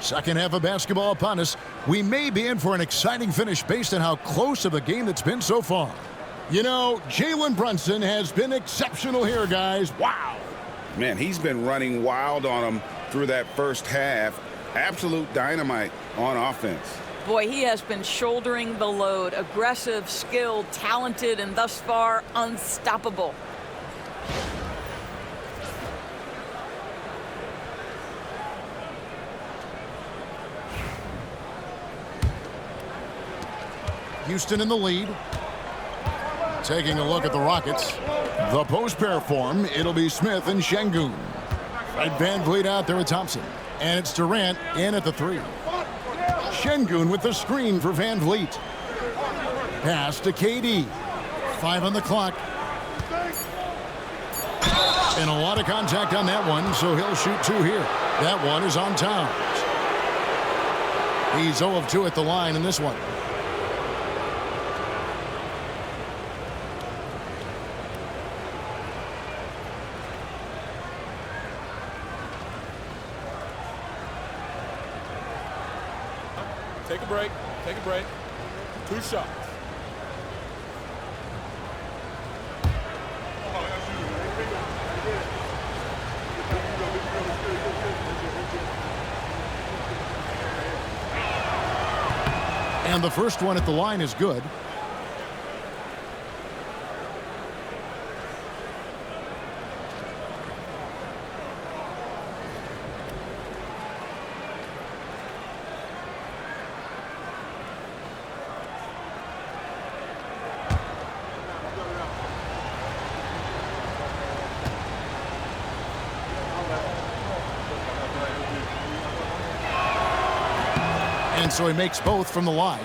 Second half of basketball upon us. We may be in for an exciting finish based on how close of a game that's been so far. You know, Jalen Brunson has been exceptional here, guys. Wow. Man, he's been running wild on them through that first half. Absolute dynamite on offense. Boy, he has been shouldering the load. Aggressive, skilled, talented, and thus far unstoppable. Houston in the lead. Taking a look at the Rockets. The post pair form, it'll be Smith and Şengün. Fred VanVleet out there with Thompson. And it's Durant in at the 3. Şengün with the screen for VanVleet. Pass to KD. 5 on the clock. And a lot of contact on that one, so he'll shoot 2 here. That one is on Towns. He's 0 of 2 at the line in this one. Take a break. Take a break. 2 shots. And the first one at the line is good. And so he makes both from the line.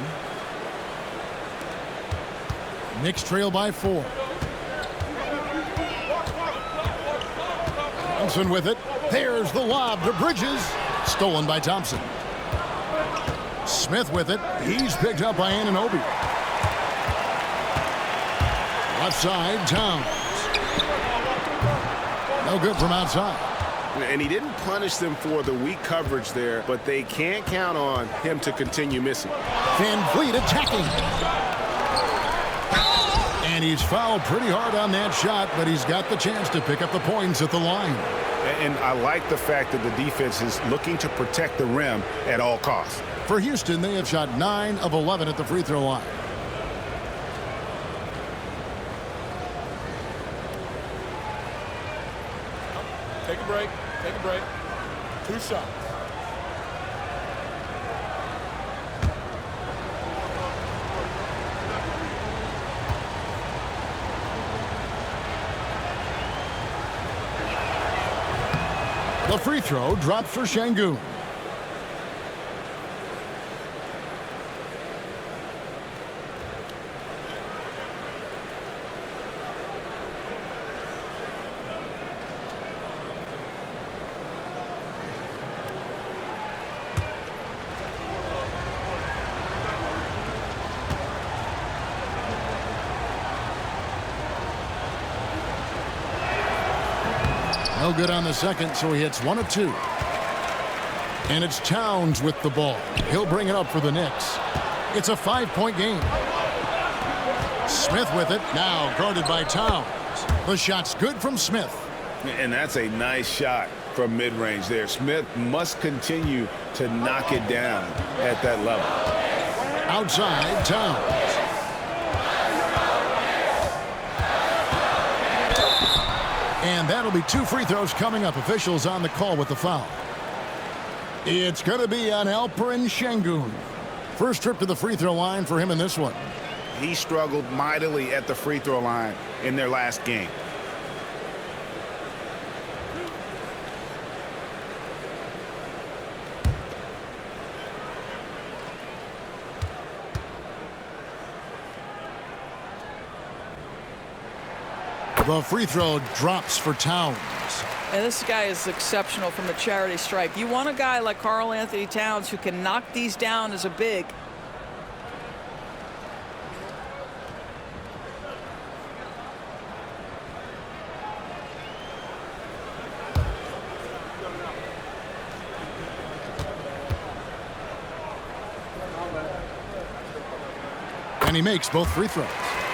Knicks trail by 4. Brunson with it. There's the lob to Bridges. Stolen by Thompson. Smith with it. He's picked up by Anunoby. Left side, Towns. No good from outside. And he didn't punish them for the weak coverage there, but they can't count on him to continue missing. VanVleet attacking. And he's fouled pretty hard on that shot, but he's got the chance to pick up the points at the line. And I like the fact that the defense is looking to protect the rim at all costs. For Houston, they have shot 9 of 11 at the free throw line. Take a break. Take a break. 2 shots. The free throw drops for Şengün. No good on the second, so he hits 1 of 2. And it's Towns with the ball. He'll bring it up for the Knicks. It's a 5-point game. Smith with it, now guarded by Towns. The shot's good from Smith. And that's a nice shot from mid-range there. Smith must continue to knock it down at that level. Outside, Towns. And that'll be 2 free throws coming up. Officials on the call with the foul. It's going to be on Alperen Şengün. First trip to the free throw line for him in this one. He struggled mightily at the free throw line in their last game. The free throw drops for Towns. And this guy is exceptional from the charity stripe. You want a guy like Karl Anthony Towns who can knock these down as a big. And he makes both free throws.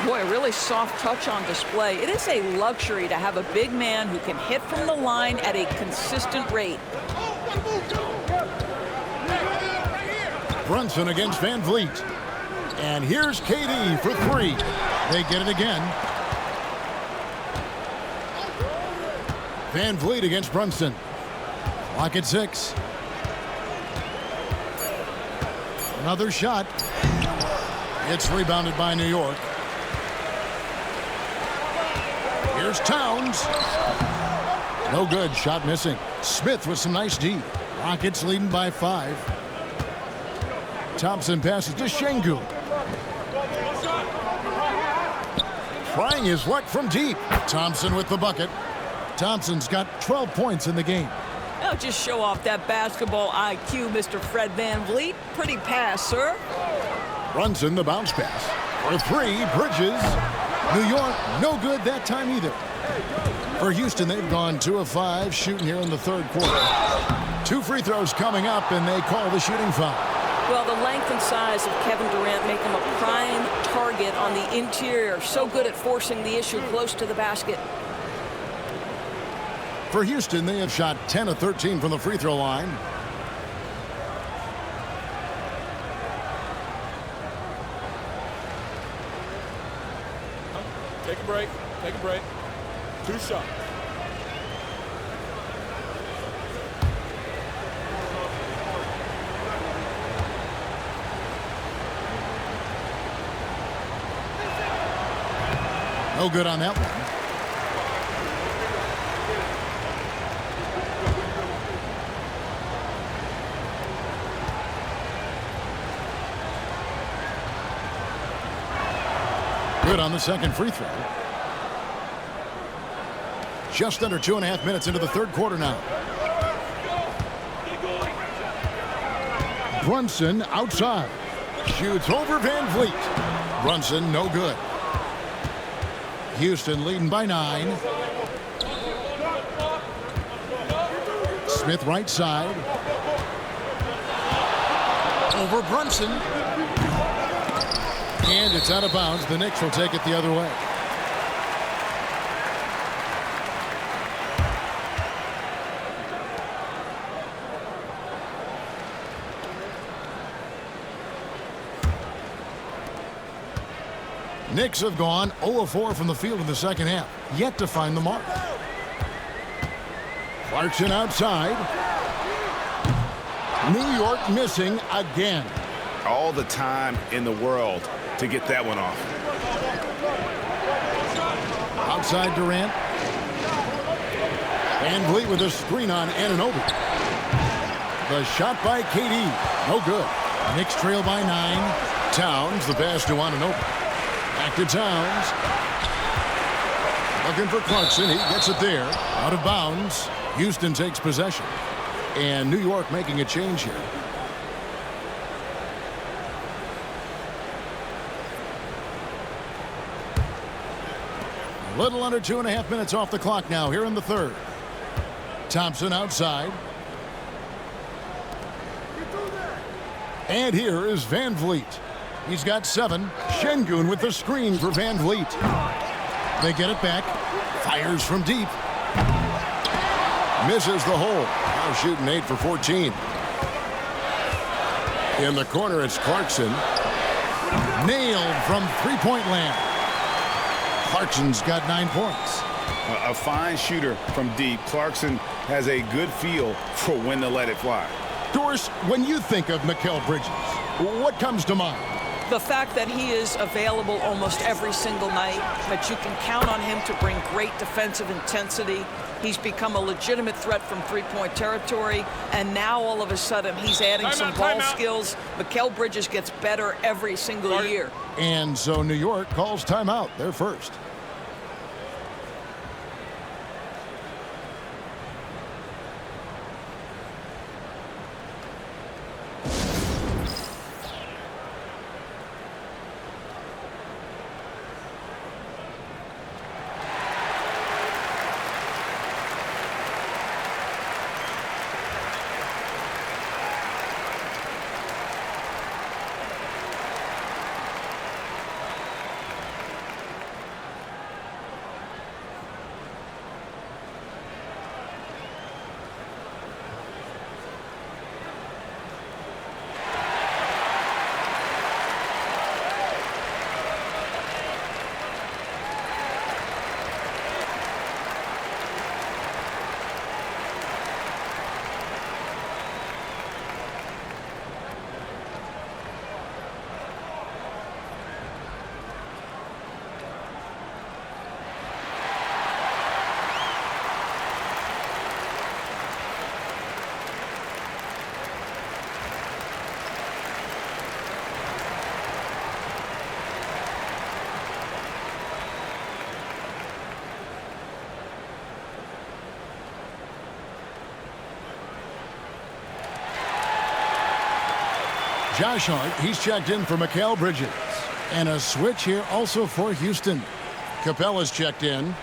Boy, a really soft touch on display. It is a luxury to have a big man who can hit from the line at a consistent rate. Brunson against Van Vliet. And here's KD for 3. They get it again. Van Vliet against Brunson. Clock at 6. Another shot. It's rebounded by New York. Here's Towns. No good. Shot missing. Smith with some nice D. Rockets leading by 5. Thompson passes to Şengün. Trying his luck from deep. Thompson with the bucket. Thompson's got 12 points in the game. Now just show off that basketball IQ, Mr. Fred Van Vliet. Pretty pass, sir. Brunson the bounce pass. For 3, Bridges. New York, no good that time either. For Houston, they've gone 2 of 5 shooting here in the third quarter. 2 free throws coming up, and they call the shooting foul. Well, the length and size of Kevin Durant make him a prime target on the interior. So good at forcing the issue close to the basket. For Houston, they have shot 10 of 13 from the free throw line. Take a break. Take a break. 2 shots. No good on that one. Good on the second free throw. Just under 2.5 minutes into the third quarter now. Brunson outside. Shoots over Van Vliet. Brunson no good. Houston leading by 9. Smith right side. Over Brunson. And it's out of bounds. The Knicks will take it the other way. Knicks have gone 0 of 4 from the field in the second half. Yet to find the mark. Clarkson outside. New York missing again. All the time in the world to get that one off. Outside Durant. VanVleet with a screen on Anunoby. The shot by KD. No good. Knicks trail by 9. Towns, the pass to Anunoby. Back to Towns. Looking for Clarkson. He gets it there. Out of bounds. Houston takes possession. And New York making a change here. A little under 2.5 minutes off the clock now here in the third. Thompson outside. And here is VanVleet. He's got 7. Şengün with the screen for VanVleet. They get it back. Fires from deep. Misses the hole. Now shooting 8 for 14. In the corner, it's Clarkson. Nailed from three-point land. Clarkson's got 9 points. A fine shooter from deep. Clarkson has a good feel for when to let it fly. Doris, when you think of Mikal Bridges, what comes to mind? The fact that he is available almost every single night, that you can count on him to bring great defensive intensity. He's become a legitimate threat from three-point territory, and now all of a sudden he's adding some ball skills. Mikal Bridges gets better every single year. And so New York calls timeout. They're first. Josh Hart, he's checked in for Mikal Bridges. And a switch here also for Houston. Capella's checked in.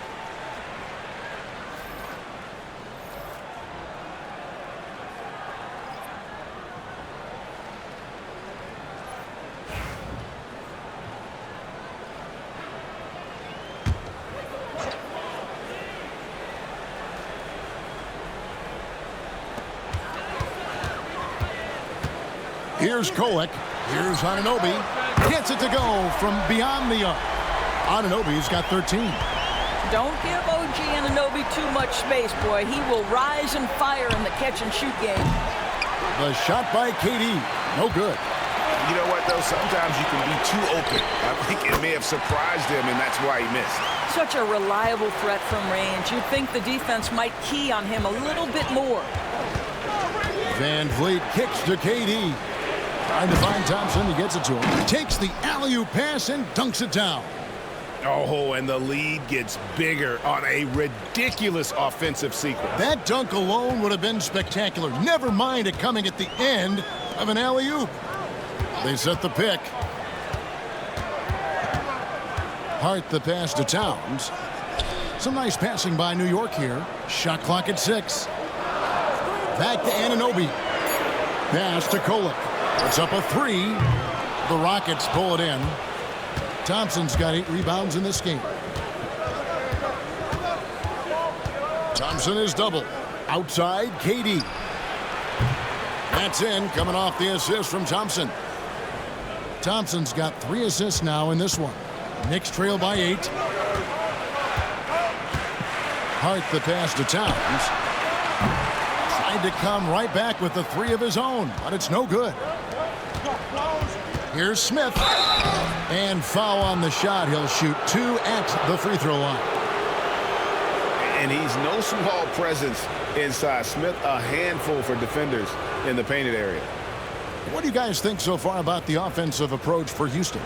Here's Kolek. Here's Anunoby. Gets it to go from beyond the arc. Anunoby's got 13. Don't give OG Anunoby too much space, boy. He will rise and fire in the catch-and-shoot game. The shot by KD. No good. You know what, though? Sometimes you can be too open. I think it may have surprised him, and that's why he missed. Such a reliable threat from range. You'd think the defense might key on him a little bit more. VanVleet kicks to KD. Trying to find Thompson. He gets it to him. Takes the alley-oop pass and dunks it down. Oh, and the lead gets bigger on a ridiculous offensive sequence. That dunk alone would have been spectacular. Never mind it coming at the end of an alley-oop. They set the pick. Hart the pass to Towns. Some nice passing by New York here. Shot clock at 6. Back to Anunoby. Pass to Kolek. It's up a 3. The Rockets pull it in. Thompson's got 8 rebounds in this game. Thompson is double. Outside, KD. That's in, coming off the assist from Thompson. Thompson's got 3 assists now in this one. Knicks trail by 8. Hart the pass to Towns. Tried to come right back with the 3 of his own, but it's no good. Here's Smith. And foul on the shot. He'll shoot 2 at the free throw line. and he's no small presence inside. Smith, a handful for defenders in the painted area. What do you guys think so far about the offensive approach for Houston?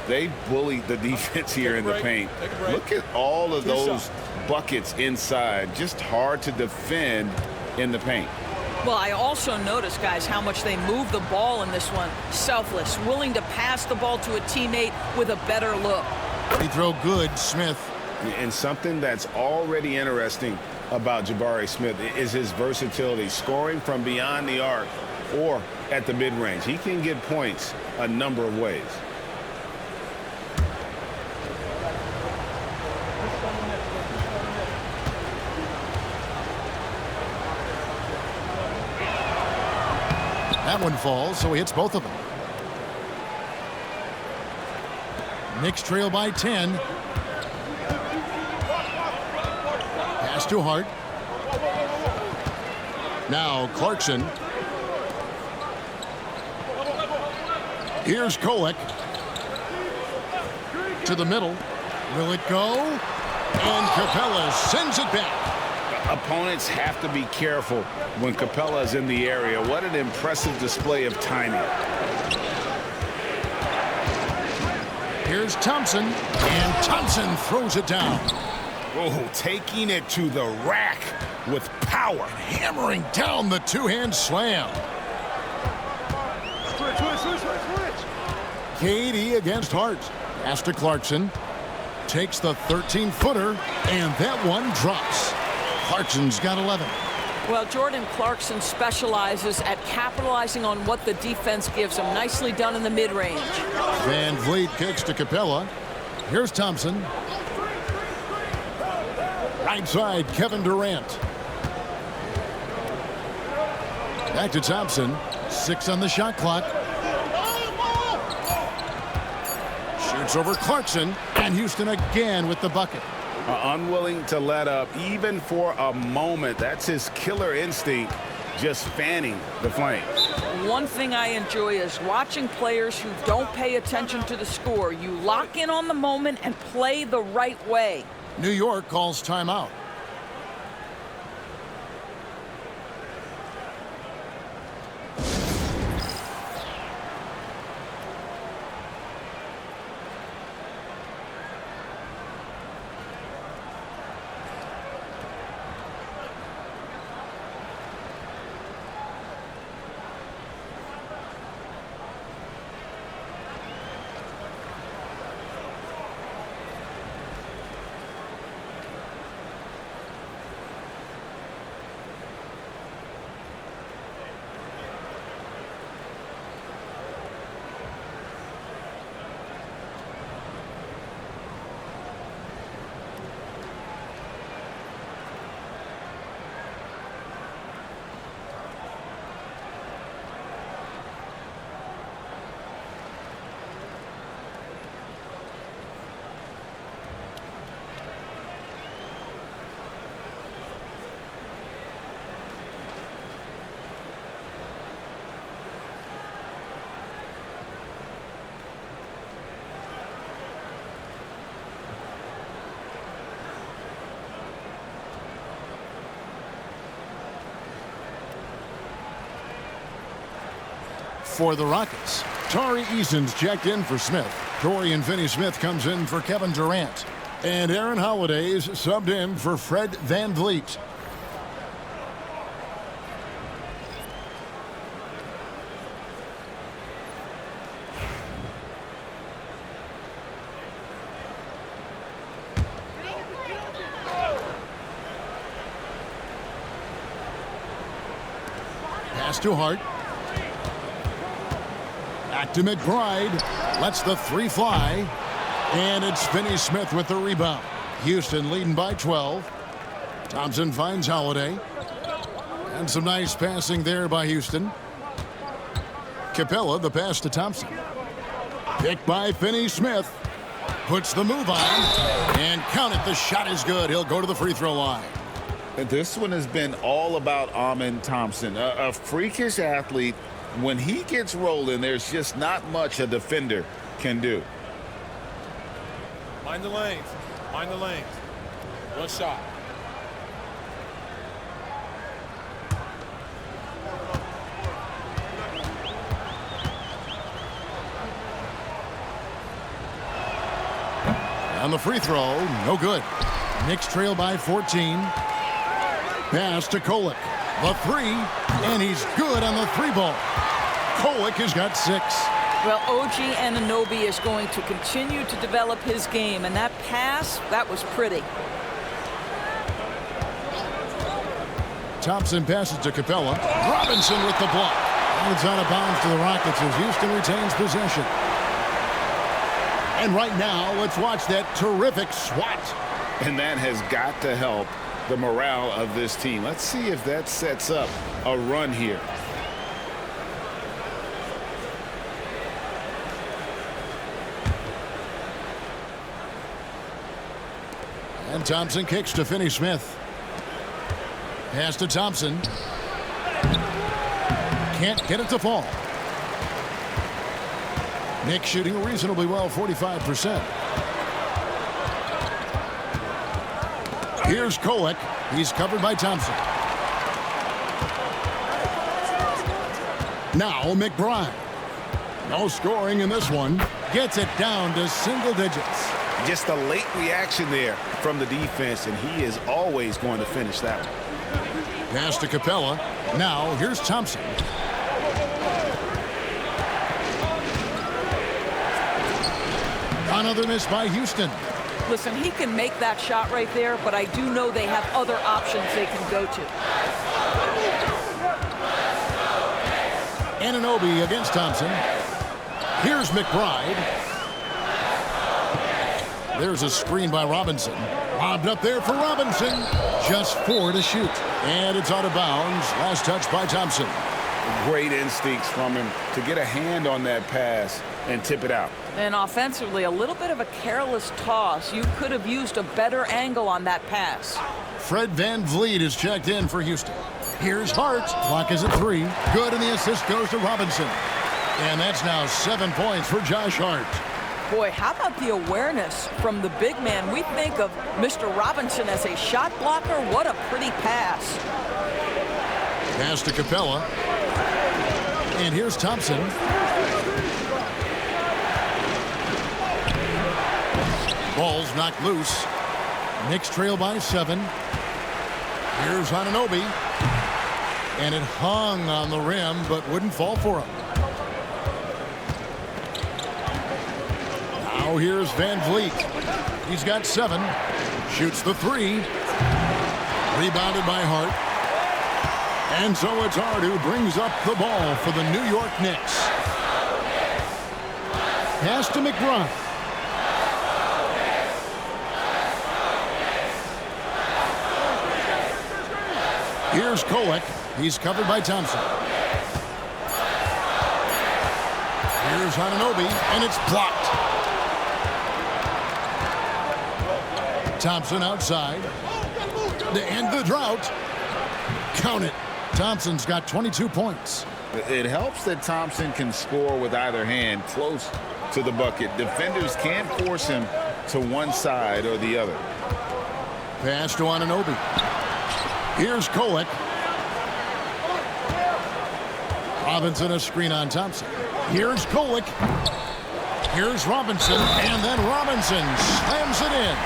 They bullied the defense here in the paint. Look at all of those buckets inside. Just hard to defend in the paint. Well, I also noticed, guys, how much they move the ball in this one. Selfless, willing to pass the ball to a teammate with a better look. Free throw good, Smith. And something that's already interesting about Jabari Smith is his versatility, scoring from beyond the arc or at the mid-range. He can get points a number of ways. That one falls, so he hits both of them. Knicks trail by 10. Pass to Hart. Now Clarkson. Here's Kolek. To the middle. Will it go? And Capella sends it back. Opponents have to be careful when Capella is in the area. What an impressive display of timing. Here's Thompson, and Thompson throws it down. Oh, taking it to the rack with power. Hammering down the two-hand slam. KD against Hart. Pass to Clarkson. Takes the 13-footer, and that one drops. Clarkson's got 11. Well, Jordan Clarkson specializes at capitalizing on what the defense gives him. Nicely done in the mid-range. Van Vliet kicks to Capella. Here's Thompson. Right side, Kevin Durant. Back to Thompson. 6 on the shot clock. Shoots over Clarkson, and Houston again with the bucket. Unwilling to let up even for a moment. That's his killer instinct, just fanning the flames. One thing I enjoy is watching players who don't pay attention to the score. You lock in on the moment and play the right way. New York calls timeout. For the Rockets, Tari Eason's checked in for Smith. Dorian Finney-Smith comes in for Kevin Durant. And Aaron Holiday's subbed in for Fred VanVleet. Pass to Hart. Back to McBride. Lets the three fly. And it's Finney-Smith with the rebound. Houston leading by 12. Thompson finds Holiday. And some nice passing there by Houston. Capella, the pass to Thompson. Picked by Finney-Smith. Puts the move on. And count it, the shot is good. He'll go to the free throw line. This one has been all about Amen Thompson, a freakish athlete. When he gets rolling, there's just not much a defender can do. Mind the lanes. Mind the lanes. One shot. On the free throw, no good. Knicks trail by 14. Pass to Kolek. The three, and he's good on the three ball. Kolek has got 6. Well, OG Anunoby is going to continue to develop his game, and that pass, that was pretty. Thompson passes to Capella. Robinson with the block. And it's out of bounds to the Rockets as Houston retains possession. And right now, let's watch that terrific swat. And that has got to help the morale of this team. Let's see if that sets up a run here. And Thompson kicks to Finney-Smith. Pass to Thompson. Can't get it to fall. Knicks shooting reasonably well, 45%. Here's Kolek. He's covered by Thompson. Now McBride. No scoring in this one. Gets it down to single digits. Just a late reaction there from the defense, and he is always going to finish that one. Pass to Capella. Now here's Thompson. Another miss by Houston. Listen, he can make that shot right there, but I do know they have other options they can go to. Anunoby against Thompson. Here's McBride. There's a screen by Robinson. Lobbed up there for Robinson. Just 4 to shoot. And it's out of bounds. Last touch by Thompson. Great instincts from him to get a hand on that pass and tip it out. And offensively, a little bit of a careless toss. You could have used a better angle on that pass. Fred VanVleet is checked in for Houston. Here's Hart. Clock is at 3. Good, and the assist goes to Robinson. And that's now 7 points for Josh Hart. Boy, how about the awareness from the big man? We think of Mr. Robinson as a shot blocker. What a pretty pass. Pass to Capella. And here's Thompson. Ball's knocked loose. Knicks trail by 7. Here's Anunoby. And it hung on the rim, but wouldn't fall for him. Now here's VanVleet. He's got 7. Shoots the 3. Rebounded by Hart. And so it's Hart who brings up the ball for the New York Knicks. Pass to McBride. Here's Kolek. He's covered by Thompson. Here's Anunoby, and it's blocked. Thompson outside. To end the drought. Count it. Thompson's got 22 points. It helps that Thompson can score with either hand close to the bucket. Defenders can't force him to one side or the other. Pass to Anunoby. Here's Kolek. Robinson a screen on Thompson. Here's Kolek. Here's Robinson, and then Robinson slams it in.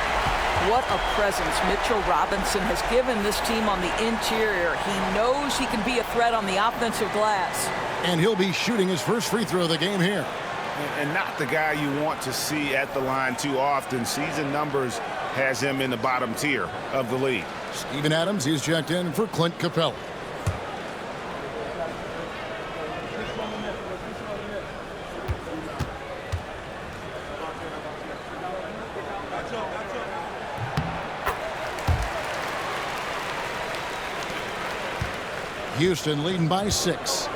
What a presence Mitchell Robinson has given this team on the interior. He knows he can be a threat on the offensive glass. And he'll be shooting his first free throw of the game here. And not the guy you want to see at the line too often. Season numbers has him in the bottom tier of the league. Steven Adams, he's checked in for Clint Capella. Houston leading by 6.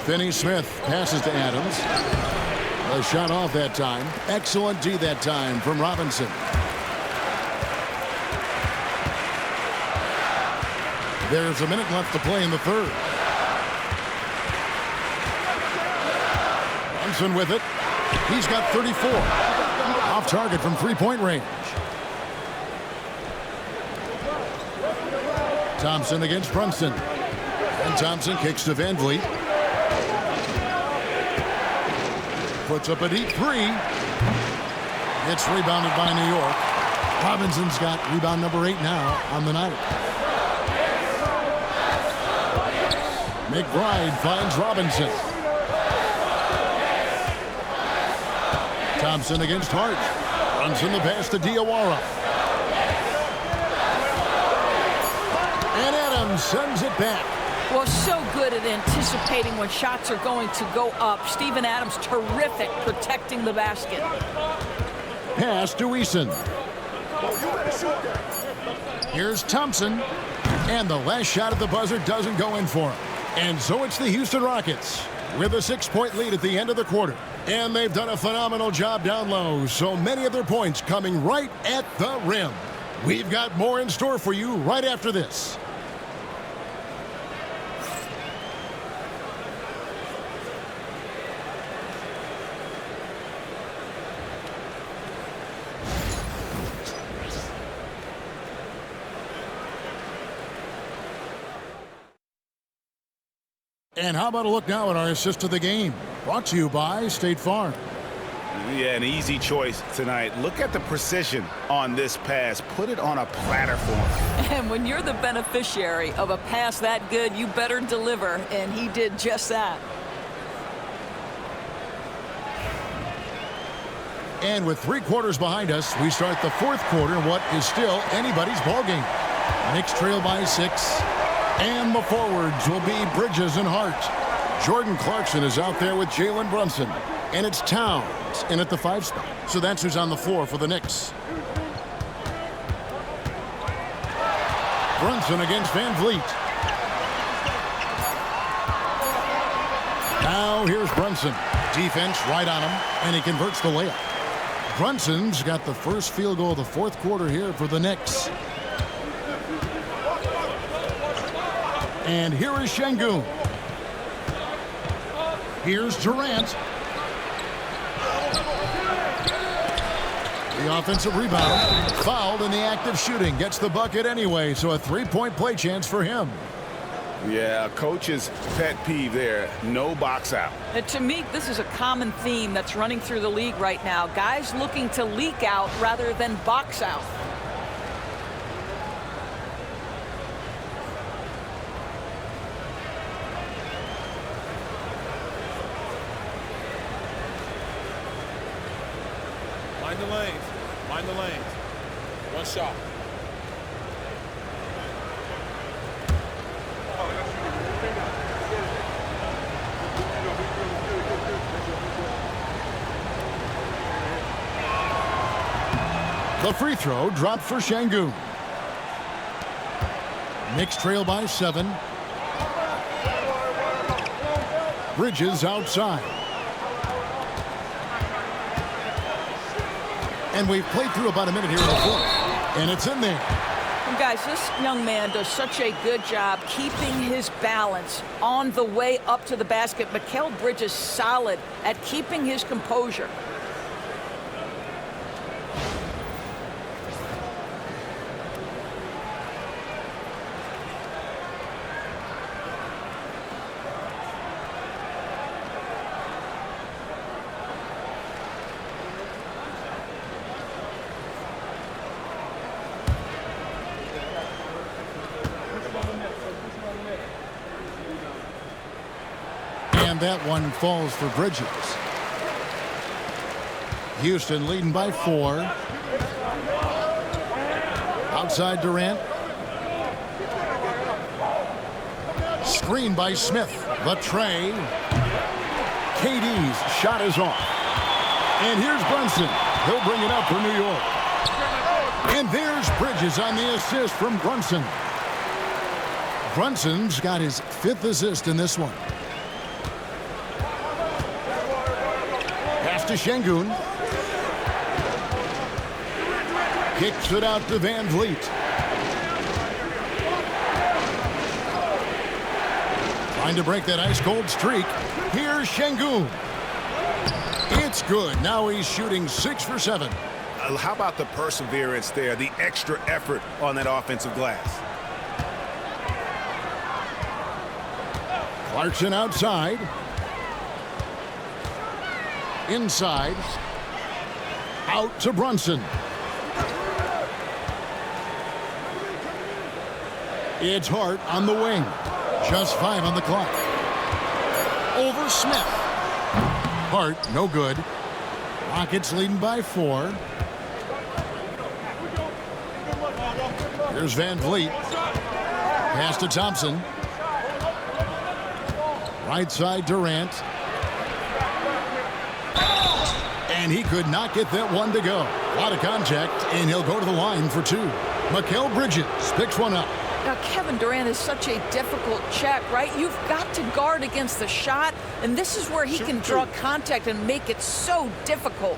Finney-Smith passes to Adams. A shot off that time. Excellent D that time from Robinson. There's a minute left to play in the third. Brunson with it. He's got 34. Off target from three-point range. Thompson against Brunson. And Thompson kicks to VanVleet. Puts up a deep 3. It's rebounded by New York. Robinson's got rebound number 8 now on the night. McBride finds Robinson. Thompson against Hart. Brunson the pass to Diawara. And Adams sends it back. Well, so good at anticipating when shots are going to go up. Steven Adams, terrific protecting the basket. Pass to Eason. Here's Thompson. And the last shot at the buzzer doesn't go in for him. And so it's the Houston Rockets with a 6-point lead at the end of the quarter. And they've done a phenomenal job down low. So many of their points coming right at the rim. We've got more in store for you right after this. And how about a look now at our assist of the game? Brought to you by State Farm. Yeah, an easy choice tonight. Look at the precision on this pass. Put it on a platter for him. And when you're the beneficiary of a pass that good, you better deliver. And he did just that. And with 3 quarters behind us, we start the 4th quarter in what is still anybody's ballgame. Knicks trail by 6. And the forwards will be Bridges and Hart. Jordan Clarkson is out there with Jalen Brunson. And it's Towns in at the 5 spot. So that's who's on the floor for the Knicks. Brunson against Van Vliet. Now here's Brunson. Defense right on him, and he converts the layup. Brunson's got the first field goal of the 4th quarter here for the Knicks. And here is Şengün. Here's Durant. The offensive rebound. Fouled in the act of shooting. Gets the bucket anyway, so a 3-point play chance for him. Yeah, coach's pet peeve there. No box out. To me, this is a common theme that's running through the league right now. Guys looking to leak out rather than box out. Mind the lanes. Mind the lanes. One shot. The free throw dropped for Şengün. Knicks trail by 7. Bridges outside. And we've played through about a minute here in the 4th. And it's in there. And guys, this young man does such a good job keeping his balance on the way up to the basket. Mikal Bridges solid at keeping his composure. And that one falls for Bridges. Houston leading by 4. Outside Durant. Screen by Smith. The tray. KD's shot is off. And here's Brunson. He'll bring it up for New York. And there's Bridges on the assist from Brunson. Brunson's got his 5th assist in this one. Pass to Şengün. Kicks it out to Van Vliet. Trying to break that ice-cold streak. Here's Şengün. It's good. Now he's shooting 6 for 7. How about the perseverance there, the extra effort on that offensive glass? Clarkson outside. Inside. Out to Brunson. It's Hart on the wing. Just 5 on the clock. Over Smith. Hart, no good. Rockets leading by 4. Here's Van Vliet. Pass to Thompson. Right side, Durant. And he could not get that one to go. A lot of contact, and he'll go to the line for 2. Mikal Bridges picks one up. Now, Kevin Durant is such a difficult check, right? You've got to guard against the shot, and this is where he can draw contact and make it so difficult.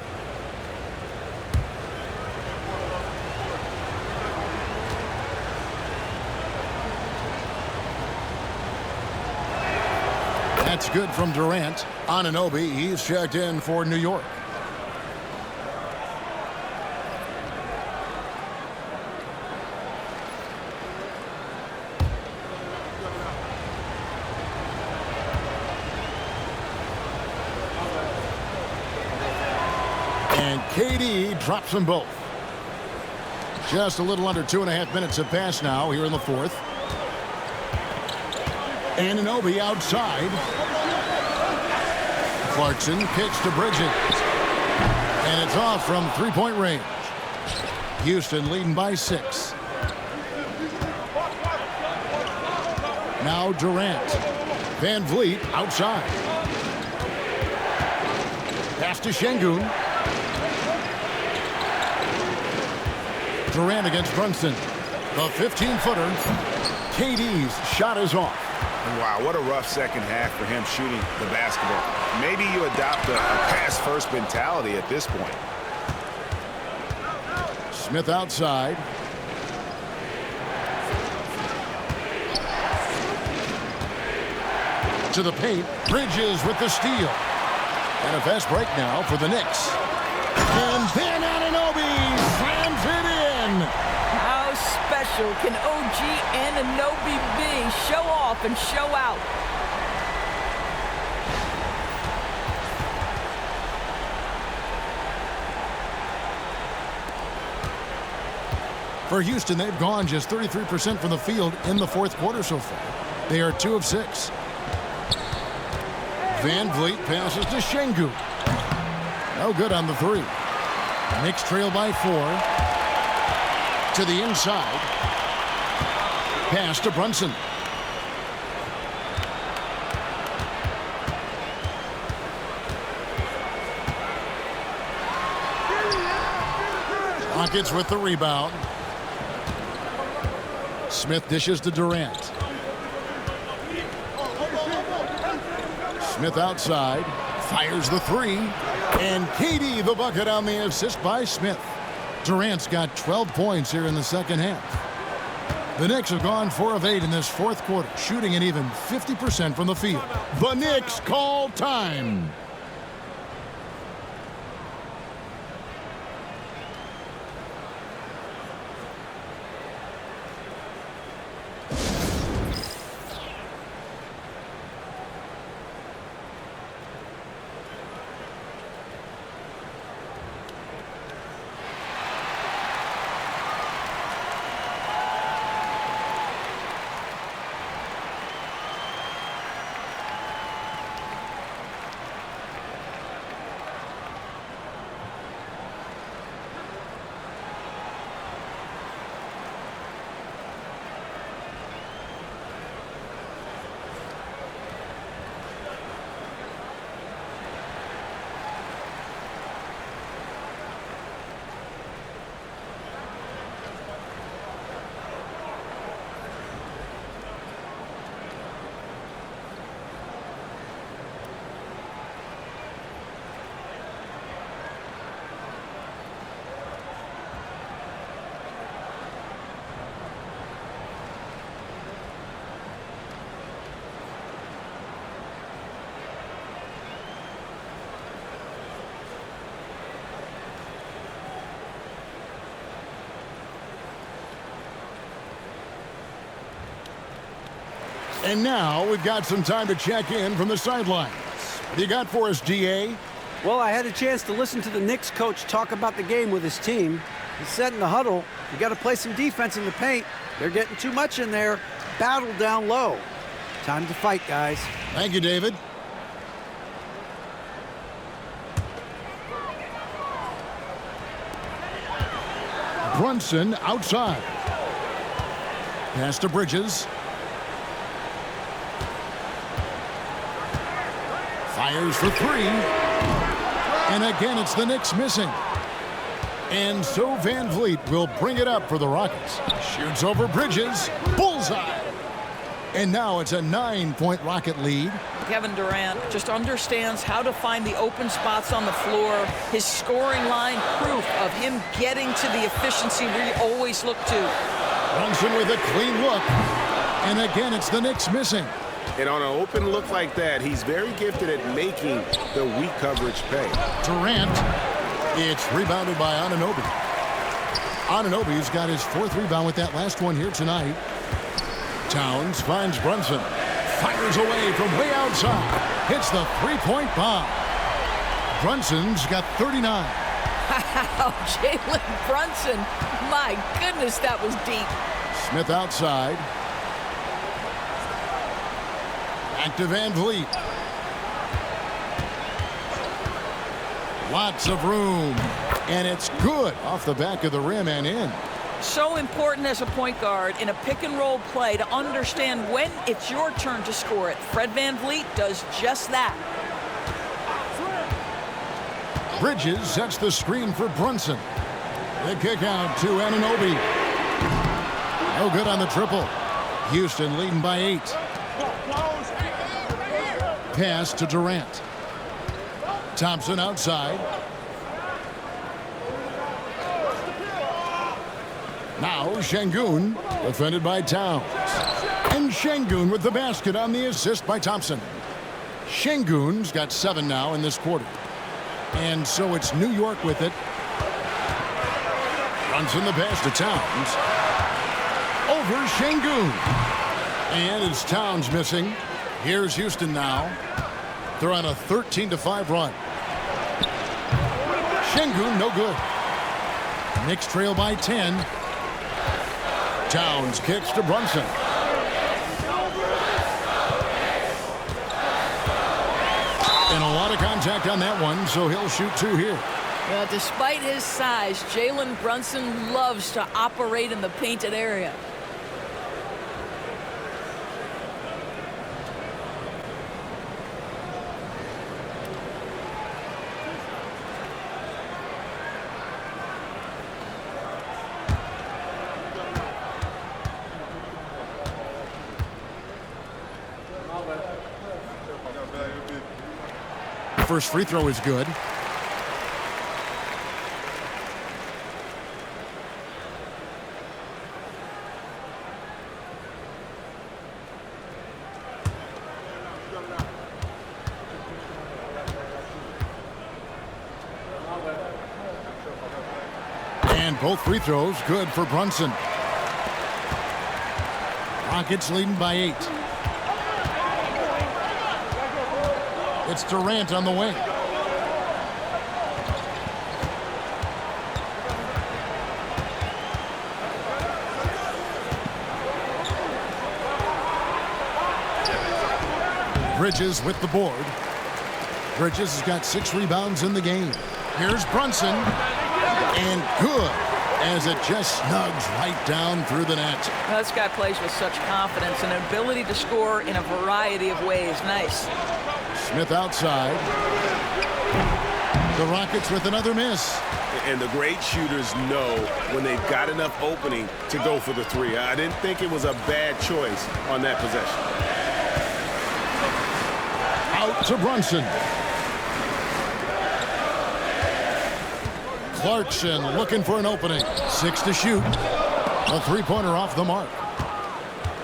That's good from Durant. Anunoby, he's checked in for New York. And KD drops them both. Just a little under 2.5 minutes have passed now here in the 4th. Anunoby outside. Clarkson kicks to Bridges. And it's off from 3-point range. Houston leading by 6. Now Durant. Van Vliet outside. Pass to Şengün. Durant against Brunson. The 15-footer. KD's shot is off. Wow, what a rough second half for him shooting the basketball. Maybe you adopt a pass-first mentality at this point. Smith outside. To the paint. Bridges with the steal. And a fast break now for the Knicks. And then Anunoby slams it in. How special can OG Anunoby be? Show off and show out. For Houston, they've gone just 33% from the field in the 4th quarter so far. They are 2 of 6. Van Vliet passes to Şengün. No good on the 3. Knicks trail by 4. To the inside. Pass to Brunson. Rockets with the rebound. Smith dishes to Durant. Smith outside. Fires the 3. And KD the bucket on the assist by Smith. Durant's got 12 points here in the second half. The Knicks have gone 4 of 8 in this 4th quarter, shooting an even 50% from the field. The Knicks call time. And now we've got some time to check in from the sidelines. What do you got for us, DA? Well, I had a chance to listen to the Knicks coach talk about the game with his team. He said in the huddle, you got to play some defense in the paint. They're getting too much in there. Battle down low. Time to fight, guys. Thank you, David. Brunson outside. Pass to Bridges. Fires for three. And again, it's the Knicks missing. And so Van Vliet will bring it up for the Rockets. Shoots over Bridges. Bullseye. And now it's a 9-point Rocket lead. Kevin Durant just understands how to find the open spots on the floor. His scoring line, proof of him getting to the efficiency we always look to. Brunson with a clean look. And again, it's the Knicks missing. And on an open look like that, he's very gifted at making the weak coverage pay. Durant. It's rebounded by Anunoby. Anunoby's got his 4th rebound with that last one here tonight. Towns finds Brunson. Fires away from way outside. Hits the 3-point bomb. Brunson's got 39. Wow, Jalen Brunson. My goodness, that was deep. Smith outside. Back to Van Vliet. Lots of room. And it's good off the back of the rim and in. So important as a point guard in a pick-and-roll play to understand when it's your turn to score it. Fred VanVleet does just that. Bridges sets the screen for Brunson. The kick out to Anunoby. No good on the triple. Houston leading by 8. Pass to Durant. Thompson outside. Now Şengün, defended by Towns. And Şengün with the basket on the assist by Thompson. Şengün's got 7 now in this quarter. And so it's New York with it. Brunson the pass to Towns. Over Şengün. And it's Towns missing. Here's Houston now. They're on a 13-5 run. Şengün no good. Knicks trail by 10. Towns kicks to Brunson. And a lot of contact on that one, so he'll shoot 2 here. Well, despite his size, Jalen Brunson loves to operate in the painted area. First free throw is good. And both free throws good for Brunson. Rockets leading by 8. It's Durant on the wing. Bridges with the board. Bridges has got 6 rebounds in the game. Here's Brunson. And good, as it just snugs right down through the net. Well, this guy plays with such confidence and an ability to score in a variety of ways. Nice. Smith outside. The Rockets with another miss. And the great shooters know when they've got enough opening to go for the 3. I didn't think it was a bad choice on that possession. Out to Brunson. Clarkson looking for an opening. 6 to shoot. A 3-pointer off the mark.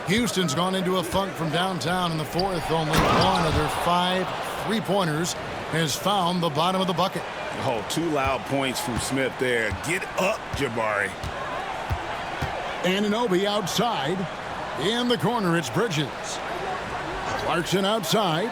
Houston's gone into a funk from downtown in the 4th. Only one of their 5 3-pointers has found the bottom of the bucket. Oh, 2 loud points from Smith there. Get up, Jabari. Anunoby outside. In the corner, it's Bridges. Clarkson outside.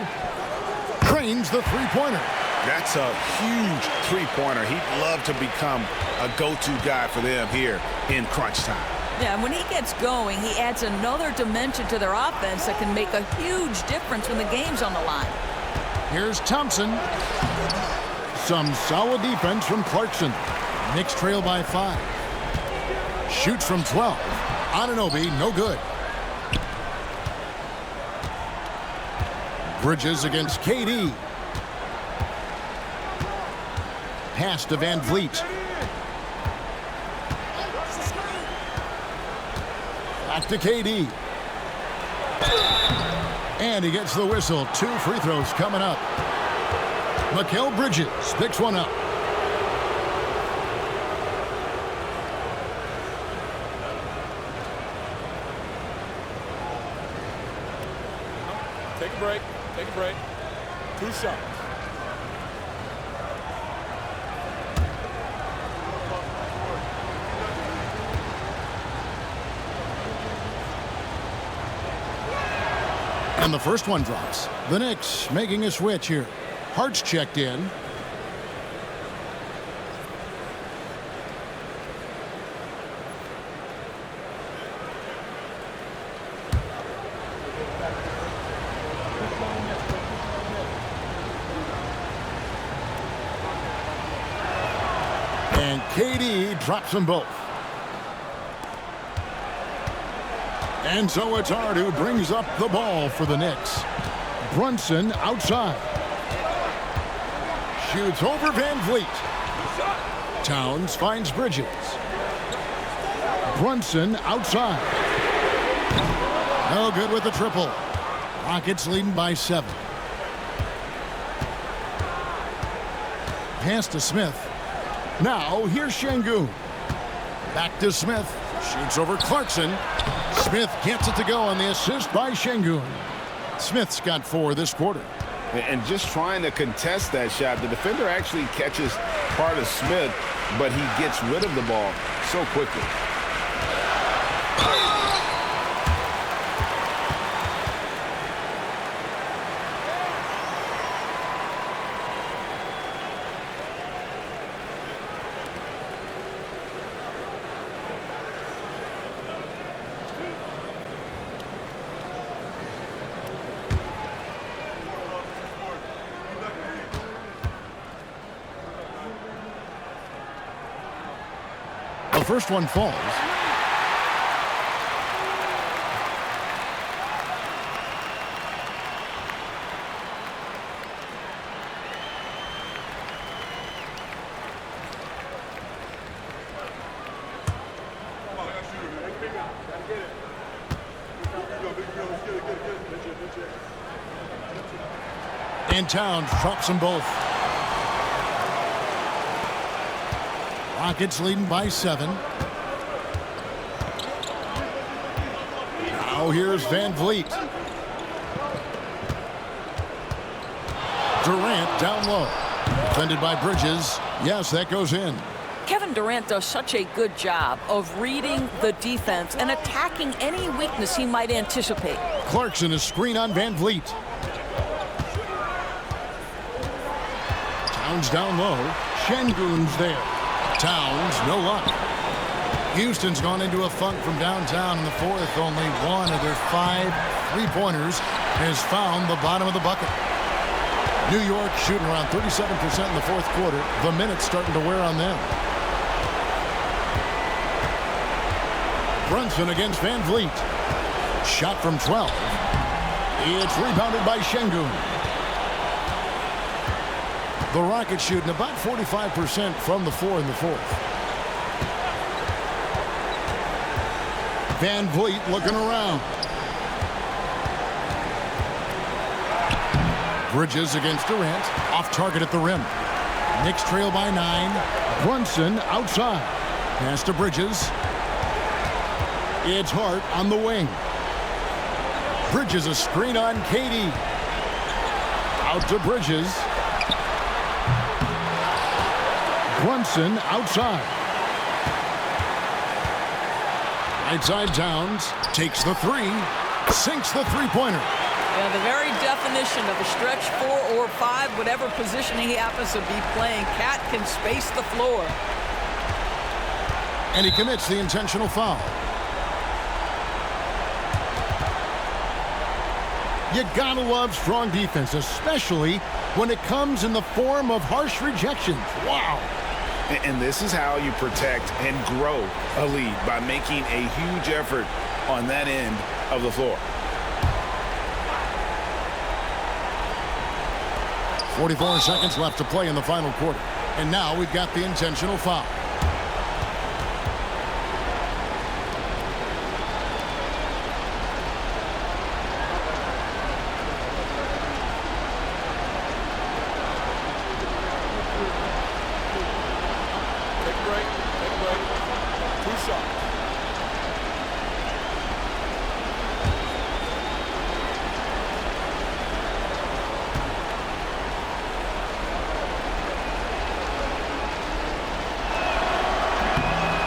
Trains the 3-pointer. That's a huge three-pointer. He'd love to become a go-to guy for them here in crunch time. Yeah, and when he gets going, he adds another dimension to their offense that can make a huge difference when the game's on the line. Here's Thompson. Some solid defense from Clarkson. Knicks trail by 5. Shoots from 12. Anunoby, no good. Bridges against KD. Pass to Van Vliet. Back to KD. And he gets the whistle. 2 free throws coming up. Mikal Bridges picks one up. Take a break. Take a break. 2 shots. And the first one drops. The Knicks making a switch here. Hart's checked in. And KD drops them both. And so it's Hart who brings up the ball for the Knicks. Brunson outside. Shoots over Van Vliet. Towns finds Bridges. Brunson outside. No good with the triple. Rockets leading by 7. Pass to Smith. Now here's Şengün. Back to Smith. Shoots over Clarkson. Smith gets it to go on the assist by Şengün. Smith's got 4 this quarter. And just trying to contest that shot, the defender actually catches part of Smith, but he gets rid of the ball so quickly. The first one falls. And Towns drops them both. Rockets leading by 7. Now here's Van Vliet. Durant down low. Defended by Bridges. Yes, that goes in. Kevin Durant does such a good job of reading the defense and attacking any weakness he might anticipate. Clarkson is screen on Van Vliet. Towns down low. Şengün's there. Towns, no luck. Houston's gone into a funk from downtown in the 4th. Only 1 of their 5 3-pointers has found the bottom of the bucket. New York shooting around 37% in the 4th quarter. The minutes starting to wear on them. Brunson against Van Vliet. Shot from 12. It's rebounded by Şengün. The Rockets shooting about 45% from the floor in the 4th. Van Vliet looking around. Bridges against Durant. Off target at the rim. Knicks trail by 9. Brunson outside. Pass to Bridges. It's Hart on the wing. Bridges a screen on KD. Out to Bridges. Brunson outside. Right side Towns takes the 3, sinks the 3-pointer. Yeah, the very definition of a stretch 4 or 5, whatever position he happens to be playing, Cat can space the floor. And he commits the intentional foul. You gotta love strong defense, especially when it comes in the form of harsh rejections. Wow. And this is how you protect and grow a lead, by making a huge effort on that end of the floor. 44 seconds left to play in the final quarter. And now we've got the intentional foul. Take a break. Take a break. 2 shots.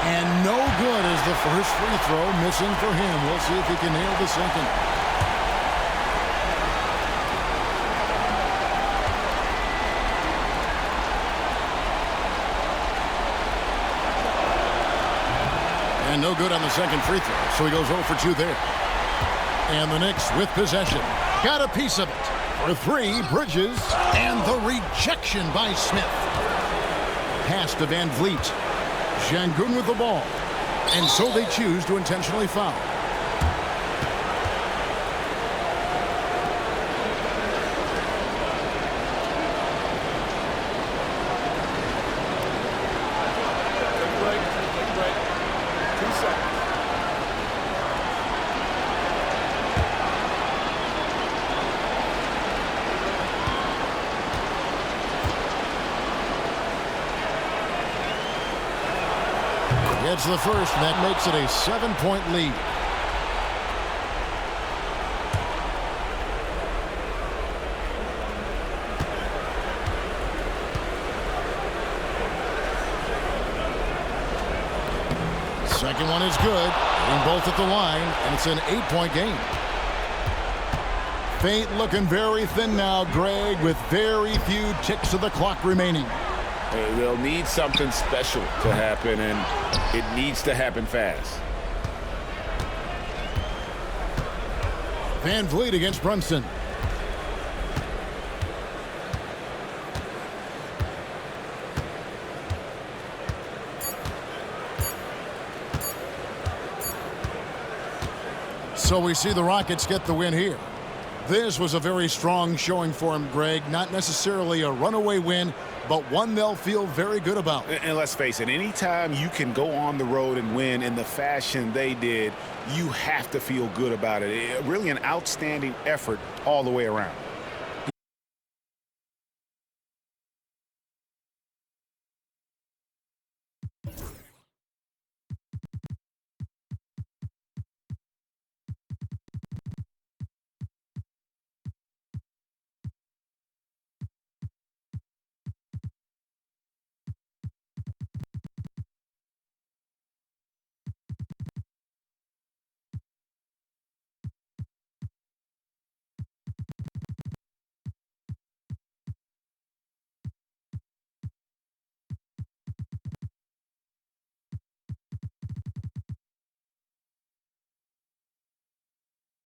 And no good as the first free throw, missing for him. We'll see if he can nail the second. And no good on the second free throw, so he goes 0 for 2 there. And the Knicks with possession. Got a piece of it. For 3, Bridges. And the rejection by Smith. Pass to Van Vliet. Şengün with the ball. And so they choose to intentionally foul. Take a break. Take a break. 2 seconds. Gets the first, and that makes it a 7-point lead. Second one is good. Hitting both at the line, and it's an 8-point game. Fate looking very thin now, Greg, with very few ticks of the clock remaining. They'll need something special to happen, and it needs to happen fast. Van Vliet against Brunson. So we see the Rockets get the win here. This was a very strong showing for him, Greg. Not necessarily a runaway win, but one they'll feel very good about. And let's face it, anytime you can go on the road and win in the fashion they did, you have to feel good about it. Really an outstanding effort all the way around.